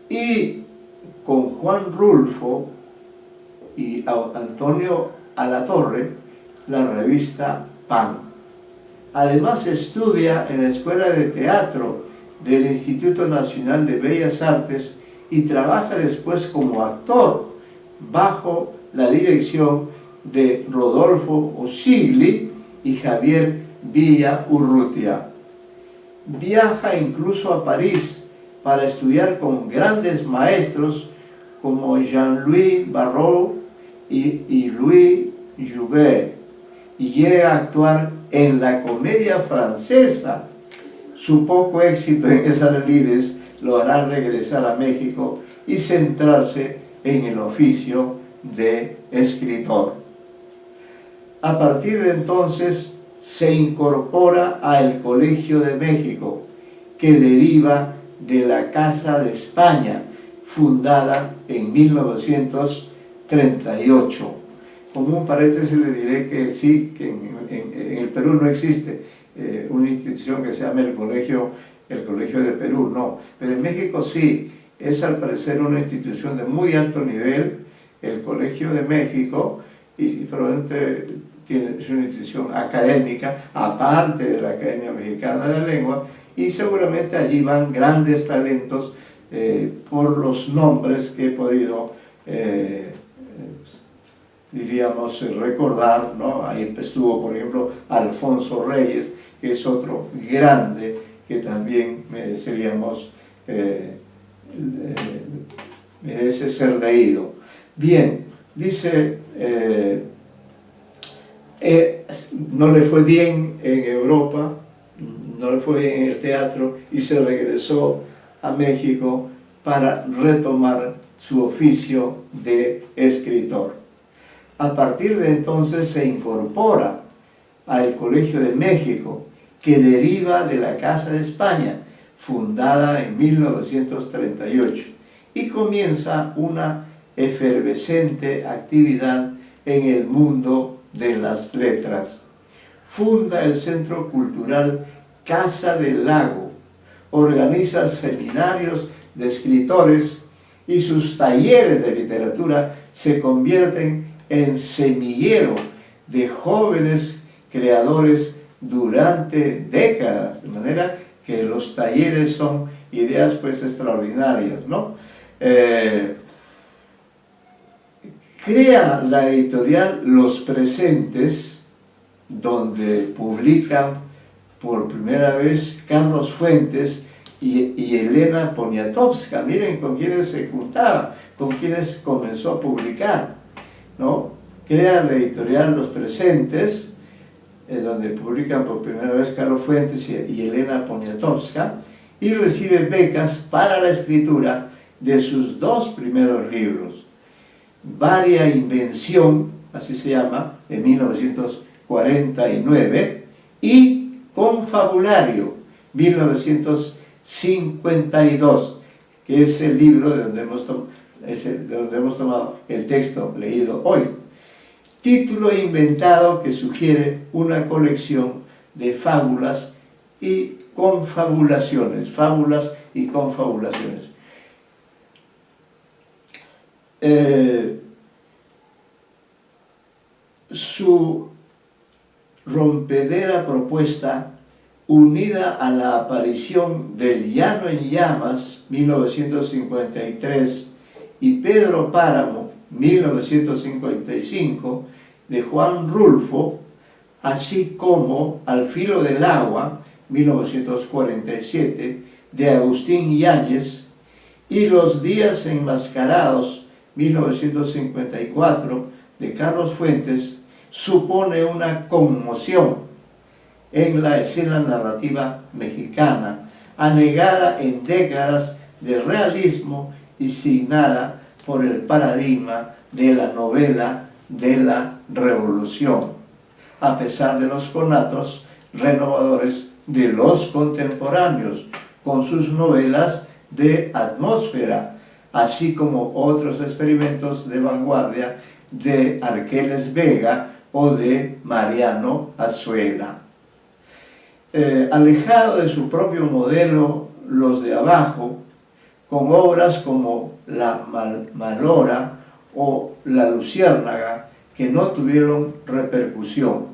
Y con Juan Rulfo y Antonio Alatorre, la revista PAN. Además estudia en la Escuela de Teatro del Instituto Nacional de Bellas Artes y trabaja después como actor bajo la dirección de Rodolfo Osigli y Javier Villaurrutia. Viaja incluso a París para estudiar con grandes maestros como Jean-Louis Barrault y Louis Joubert, y llega a actuar en la Comedia Francesa. Su poco éxito en esas lides lo hará regresar a México y centrarse en el oficio de escritor. A partir de entonces se incorpora al Colegio de México, que deriva de la Casa de España, fundada en 1938. Como un paréntesis le diré que sí, que en el Perú no existe una institución que se llame el Colegio de Perú, no, pero en México sí, es al parecer una institución de muy alto nivel, el Colegio de México, y probablemente es una institución académica, aparte de la Academia Mexicana de la Lengua, y seguramente allí van grandes talentos por los nombres que he podido, diríamos, recordar, ¿no? Ahí estuvo, por ejemplo, Alfonso Reyes, que es otro grande que también merece ser leído. Bien, dice, no le fue bien en Europa, no le fue bien en el teatro y se regresó a México para retomar su oficio de escritor. A partir de entonces se incorpora al Colegio de México, que deriva de la Casa de España, fundada en 1938, y comienza una efervescente actividad en el mundo de las letras. Funda el Centro Cultural Casa del Lago, organiza seminarios de escritores y sus talleres de literatura se convierten en semillero de jóvenes creadores durante décadas, de manera que los talleres son ideas pues extraordinarias, ¿no? Crea la editorial Los Presentes, donde publican por primera vez Carlos Fuentes y Elena Poniatowska. Miren con quienes se juntaba, con quienes comenzó a publicar, ¿no? Crea la editorial Los Presentes, donde publican por primera vez Carlos Fuentes y Elena Poniatowska, y recibe becas para la escritura de sus dos primeros libros, Varia Invención, así se llama, de 1949, y Confabulario, 1952, que es el libro de donde hemos tomado el texto leído hoy. Título inventado que sugiere una colección de fábulas y confabulaciones, fábulas y confabulaciones. Su rompedera propuesta, unida a la aparición del Llano en Llamas, 1953, y Pedro Páramo, 1955, de Juan Rulfo, así como Al filo del agua, 1947, de Agustín Yáñez, y Los días enmascarados, 1954, de Carlos Fuentes, supone una conmoción en la escena narrativa mexicana, anegada en décadas de realismo y signada por el paradigma de la novela de la revolución, a pesar de los conatos renovadores de los contemporáneos, con sus novelas de atmósfera, así como otros experimentos de vanguardia de Arqueles Vega o de Mariano Azuela. Alejado de su propio modelo, Los de Abajo, con obras como La Malora o La Luciérnaga, que no tuvieron repercusión.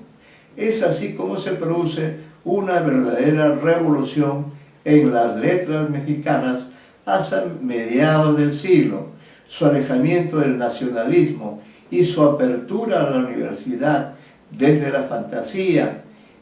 Es así como se produce una verdadera revolución en las letras mexicanas hasta mediados del siglo. Su alejamiento del nacionalismo y su apertura a la universidad desde la fantasía,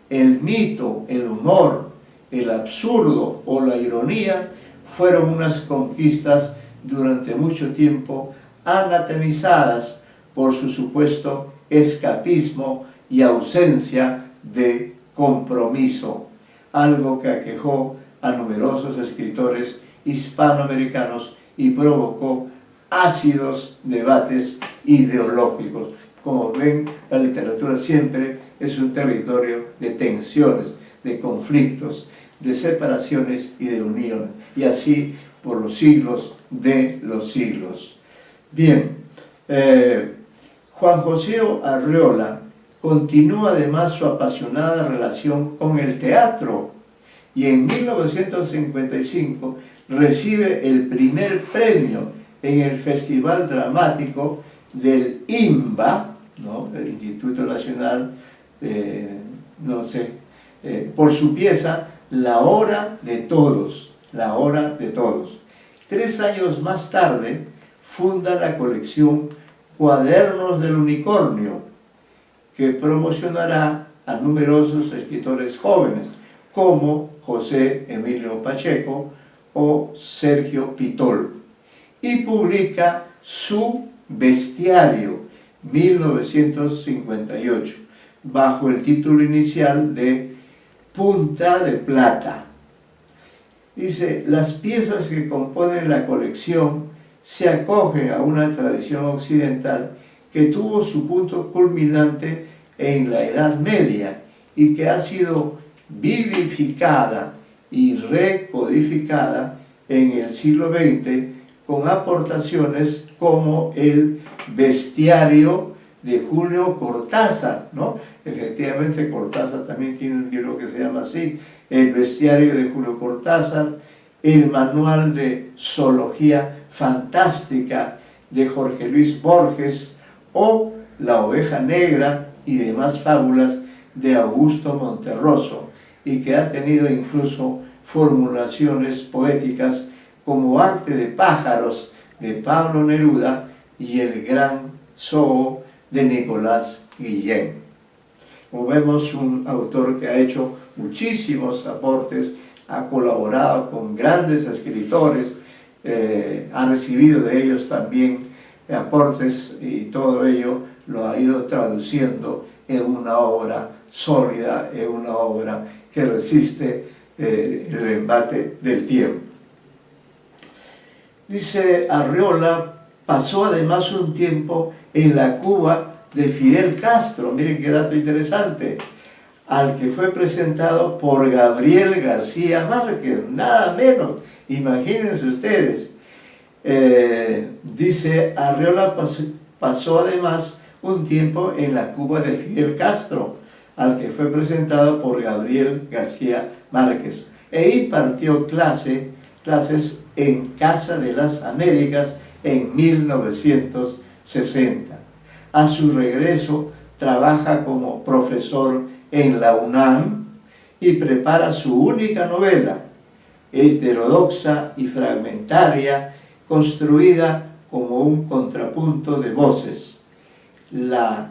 el mito, el humor, el absurdo o la ironía fueron unas conquistas durante mucho tiempo anatemizadas por su supuesto escapismo y ausencia de compromiso, algo que aquejó a numerosos escritores hispanoamericanos y provocó ácidos debates ideológicos. Como ven, la literatura siempre es un territorio de tensiones, de conflictos, de separaciones y de unión, y así por los siglos de los siglos. Bien, Juan José Arreola continúa además su apasionada relación con el teatro, y en 1955 recibe el primer premio en el Festival Dramático del INBA, ¿no?, el Instituto Nacional, por su pieza La Hora de Todos, La Hora de Todos. 3 años más tarde funda la colección Cuadernos del Unicornio, que promocionará a numerosos escritores jóvenes, como José Emilio Pacheco o Sergio Pitol, y publica su Bestiario, 1958, bajo el título inicial de Punta de Plata. Dice, las piezas que componen la colección se acogen a una tradición occidental que tuvo su punto culminante en la Edad Media y que ha sido vivificada y recodificada en el siglo XX con aportaciones como el Bestiario de Julio Cortázar, ¿no? Efectivamente, Cortázar también tiene un libro que se llama así, el Bestiario de Julio Cortázar, el Manual de Zoología Fantástica de Jorge Luis Borges, o La Oveja Negra y demás fábulas de Augusto Monterroso, y que ha tenido incluso formulaciones poéticas como Arte de Pájaros de Pablo Neruda y El Gran Zoo de Nicolás Guillén. Como vemos, un autor que ha hecho muchísimos aportes, ha colaborado con grandes escritores, ha recibido de ellos también aportes, y todo ello lo ha ido traduciendo en una obra sólida, en una obra que resiste el embate del tiempo. Dice, Arreola pasó además un tiempo en la Cuba de Fidel Castro, miren qué dato interesante, al que fue presentado por Gabriel García Márquez, nada menos, imagínense ustedes. Dice, Arreola pasó además un tiempo en la Cuba de Fidel Castro, al que fue presentado por Gabriel García Márquez, e impartió clases en Casa de las Américas en 1960. A su regreso, trabaja como profesor en la UNAM y prepara su única novela, heterodoxa y fragmentaria, construida como un contrapunto de voces. La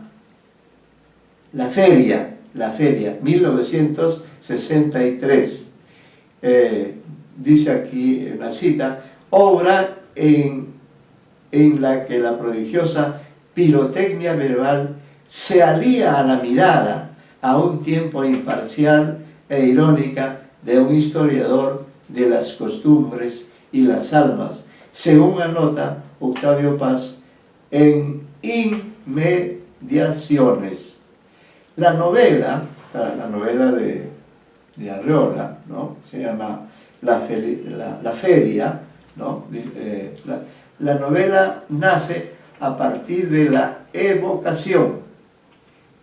Feria, 1963. Dice aquí una cita, obra en la que la prodigiosa pirotecnia verbal se alía a la mirada, a un tiempo imparcial e irónica de un historiador de las costumbres y las almas, según anota Octavio Paz en Inmediaciones. La novela de Arreola, ¿no?, se llama La Feria, ¿no? La novela nace a partir de la evocación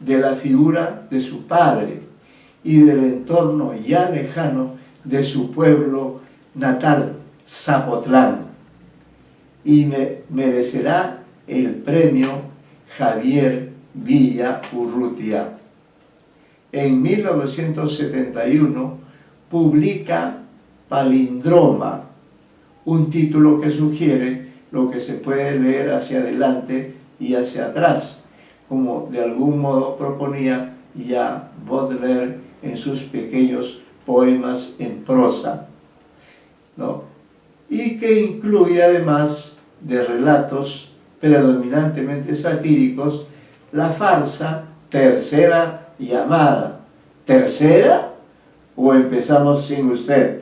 de la figura de su padre y del entorno ya lejano de su pueblo natal, Zapotlán, y merecerá el premio Javier Villa Urrutia. En 1971 publica Palindroma, un título que sugiere lo que se puede leer hacia adelante y hacia atrás, como de algún modo proponía ya Baudelaire en sus pequeños poemas en prosa, ¿no?, y que incluye, además de relatos predominantemente satíricos, la farsa Tercera Llamada. ¿Tercera? ¿O empezamos sin usted?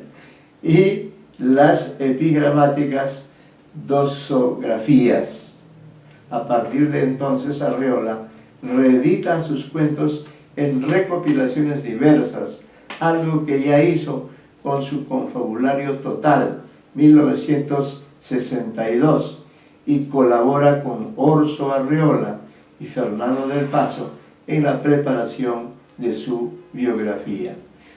Y las epigramáticas Dosografías. A partir de entonces, Arreola reedita sus cuentos en recopilaciones diversas, algo que ya hizo con su Confabulario Total, 1962, y colabora con Orso Arreola y Fernando del Paso en la preparación de su biografía.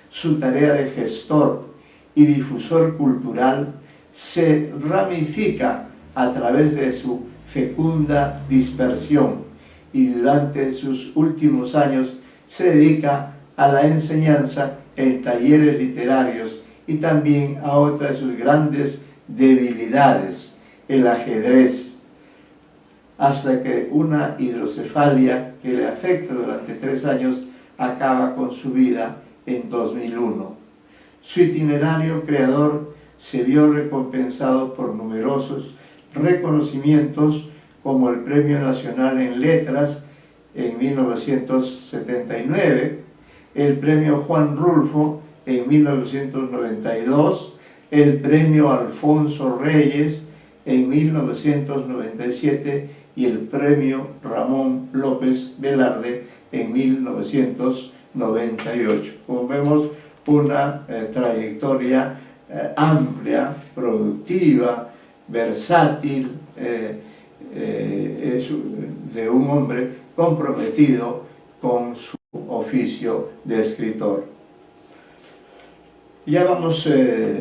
Su tarea de gestor y difusor cultural se ramifica a través de su fecunda dispersión y durante sus últimos años se dedica a la enseñanza en talleres literarios y también a otra de sus grandes debilidades, el ajedrez, hasta que una hidrocefalia que le afecta durante 3 años acaba con su vida en 2001. Su itinerario creador se vio recompensado por numerosos reconocimientos como el Premio Nacional en Letras en 1979, el Premio Juan Rulfo en 1992, el Premio Alfonso Reyes en 1997 y el Premio Ramón López Velarde en 1998. Como vemos, una trayectoria amplia, productiva, versátil, de un hombre comprometido con su oficio de escritor. Ya vamos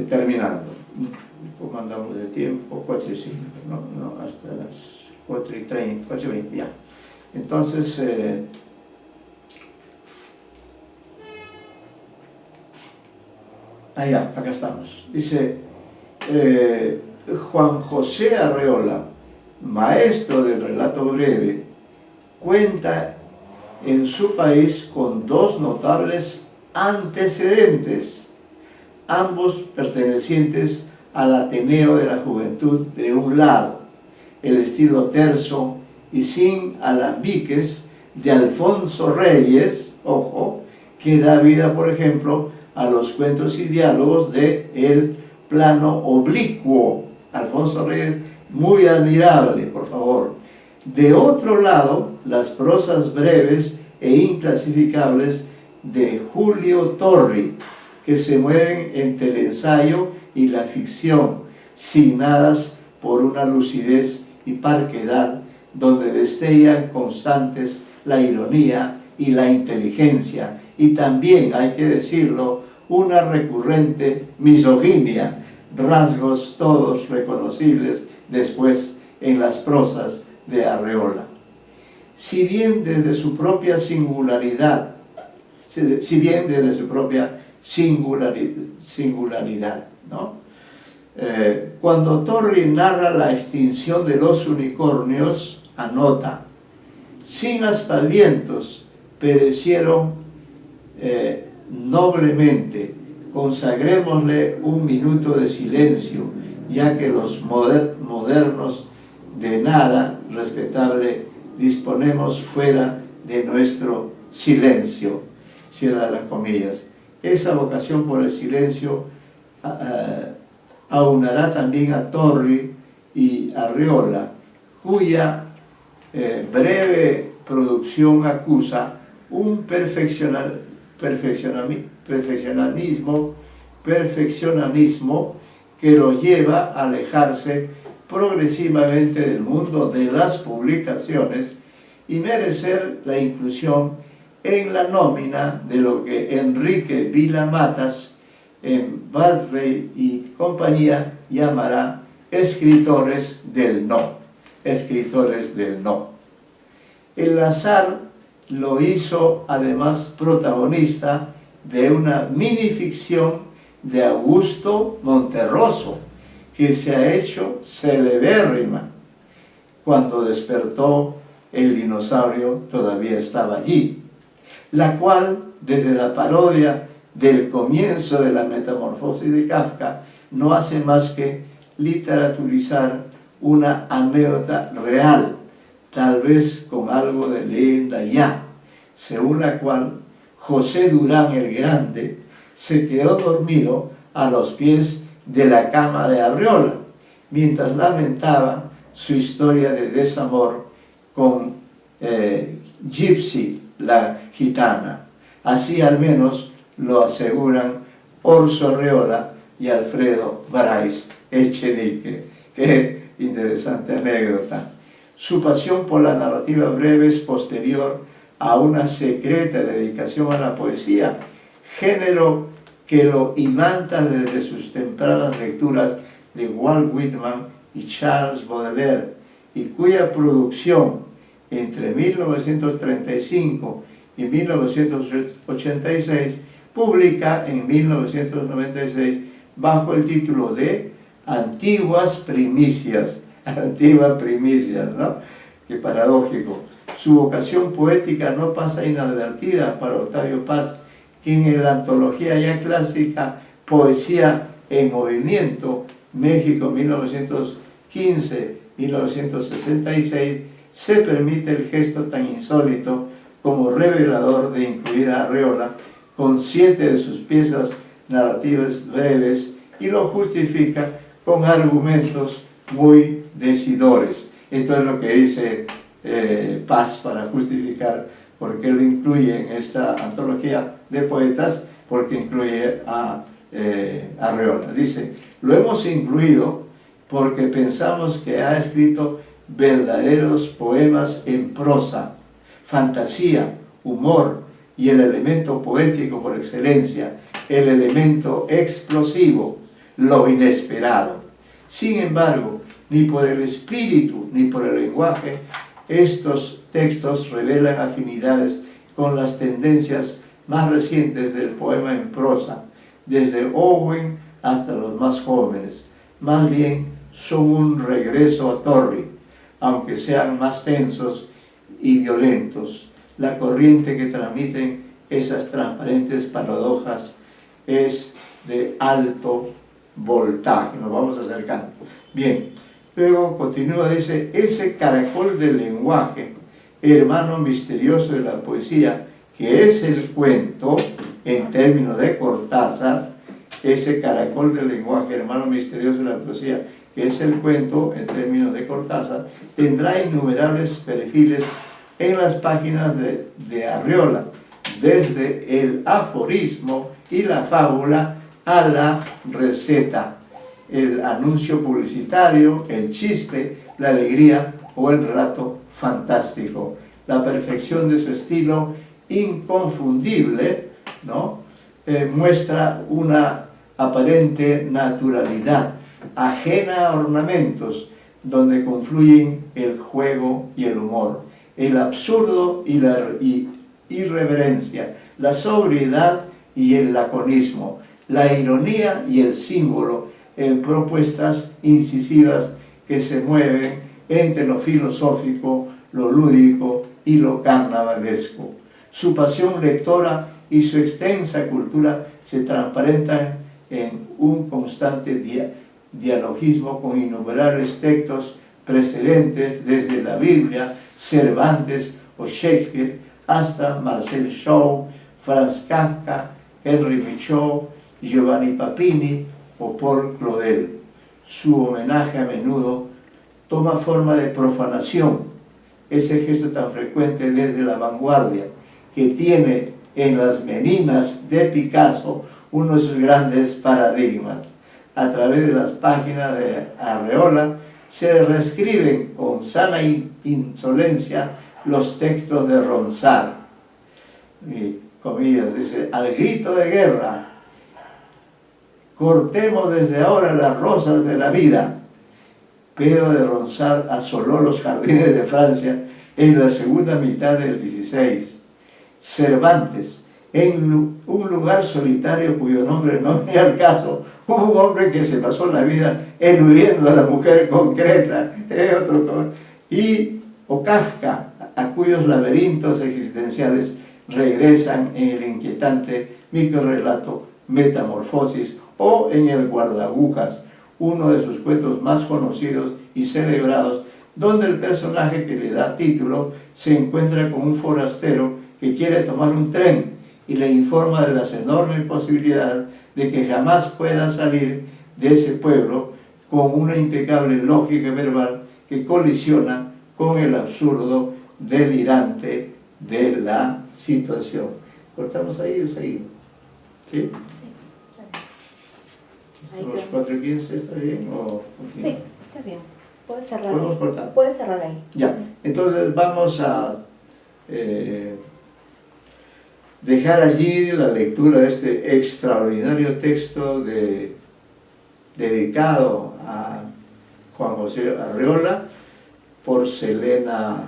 terminando. ¿Cómo andamos de tiempo? 4:05, no, hasta las 4:30, 4:20 ya. Entonces, acá estamos. Dice, Juan José Arreola, maestro del relato breve, cuenta en su país con 2 notables antecedentes, ambos pertenecientes al Ateneo de la Juventud de un lado, el estilo terso y sin alambiques de Alfonso Reyes, ojo, que da vida, por ejemplo, a los cuentos y diálogos de El Plano Oblicuo. Alfonso Reyes, muy admirable, por favor. De otro lado, las prosas breves e inclasificables de Julio Torri, que se mueven entre el ensayo y la ficción, signadas por una lucidez y parquedad, donde destellan constantes la ironía y la inteligencia, y también, hay que decirlo, una recurrente misoginia, rasgos todos reconocibles después en las prosas de Arreola. Si bien desde su propia singularidad, ¿no? Cuando Torri narra la extinción de los unicornios, anota: sin aspavientos perecieron noblemente, consagrémosle un minuto de silencio, ya que los modernos de nada respetable disponemos fuera de nuestro silencio. Cierra las comillas. Esa vocación por el silencio aunará también a Torri y Arreola, cuya breve producción acusa un perfeccionismo que lo lleva a alejarse progresivamente del mundo de las publicaciones y merecer la inclusión en la nómina de lo que Enrique Vila Matas en Badrey y compañía llamará escritores del no. Escritores del no. El azar lo hizo además protagonista de una minificción de Augusto Monterroso, que se ha hecho celebérrima. Cuando despertó, el dinosaurio todavía estaba allí, la cual, desde la parodia del comienzo de la Metamorfosis de Kafka, no hace más que literaturizar una anécdota real, tal vez con algo de leyenda ya, según la cual José Durán el Grande se quedó dormido a los pies de la cama de Arreola, mientras lamentaba su historia de desamor con Gypsy, la gitana. Así al menos lo aseguran Orso Arreola y Alfredo Bryce Echenique. Qué interesante anécdota. Su pasión por la narrativa breve es posterior a una secreta dedicación a la poesía, género que lo imanta desde sus tempranas lecturas de Walt Whitman y Charles Baudelaire, y cuya producción entre 1935 y 1986 publica en 1996 bajo el título de Antiguas Primicias. Antiguas Primicias, ¿no? Qué paradójico. Su vocación poética no pasa inadvertida para Octavio Paz, quien en la antología ya clásica Poesía en Movimiento, México 1915-1966, se permite el gesto tan insólito como revelador de incluir a Arreola con 7 de sus piezas narrativas breves, y lo justifica con argumentos muy decidores. Esto es lo que dice Paz para justificar por qué lo incluye en esta antología de poetas, porque incluye a Arreola. Dice: lo hemos incluido porque pensamos que ha escrito verdaderos poemas en prosa, fantasía, humor y el elemento poético por excelencia, el elemento explosivo, lo inesperado. Sin embargo, ni por el espíritu ni por el lenguaje, estos textos revelan afinidades con las tendencias más recientes del poema en prosa, desde Owen hasta los más jóvenes. Más bien son un regreso a Torri, aunque sean más tensos y violentos. La corriente que transmiten esas transparentes paradojas es de alto voltaje. Nos vamos acercando. Bien, luego continúa, dice: ese caracol del lenguaje, hermano misterioso de la poesía, que es el cuento, en términos de Cortázar, ese caracol del lenguaje, hermano misterioso de la poesía, que es el cuento, en términos de Cortázar, tendrá innumerables perfiles en las páginas de Arreola, desde el aforismo y la fábula a la receta, el anuncio publicitario, el chiste, la alegría o el relato fantástico. La perfección de su estilo inconfundible, ¿no? Muestra una aparente naturalidad, ajena a ornamentos, donde confluyen el juego y el humor, el absurdo y la irreverencia, la sobriedad y el laconismo, la ironía y el símbolo, en propuestas incisivas que se mueven entre lo filosófico, lo lúdico y lo carnavalesco. Su pasión lectora y su extensa cultura se transparentan en un constante dialogismo con innumerables textos precedentes, desde la Biblia, Cervantes o Shakespeare, hasta Marcel Shaw, Franz Kafka, Henry Michaud, Giovanni Papini o Paul Claudel. Su homenaje a menudo toma forma de profanación, ese gesto tan frecuente desde la vanguardia, que tiene en las Meninas de Picasso uno de sus grandes paradigmas. A través de las páginas de Arreola se reescriben con sana insolencia los textos de Ronsard. Y comillas, dice: al grito de guerra, cortemos desde ahora las rosas de la vida. Pedro de Ronsard asoló los jardines de Francia en la segunda mitad del XVI. Cervantes, en un lugar solitario cuyo nombre no viene al caso, hubo un hombre que se pasó la vida eludiendo a la mujer concreta, o Kafka, a cuyos laberintos existenciales regresan en el inquietante microrrelato Metamorfosis, o en El guardagujas, uno de sus cuentos más conocidos y celebrados, donde el personaje que le da título se encuentra con un forastero que quiere tomar un tren y le informa de las enormes posibilidades de que jamás pueda salir de ese pueblo, con una impecable lógica verbal que colisiona con el absurdo delirante de la situación. ¿Cortamos ahí o seguimos? ¿Sí? Ahí ¿Los quedamos. 4:15 está bien o Sí, continúa? está bien. Puedes cerrar ¿Podemos ahí. cortar? Puedes cerrar ahí. Ya, Sí. entonces vamos a dejar allí la lectura de este extraordinario texto dedicado a Juan José Arreola por Selena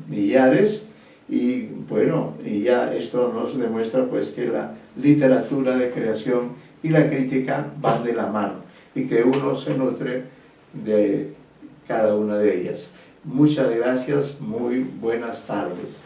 Millares. Y bueno, y ya esto nos demuestra pues que la literatura de creación y la crítica van de la mano y que uno se nutre de cada una de ellas. Muchas gracias, muy buenas tardes.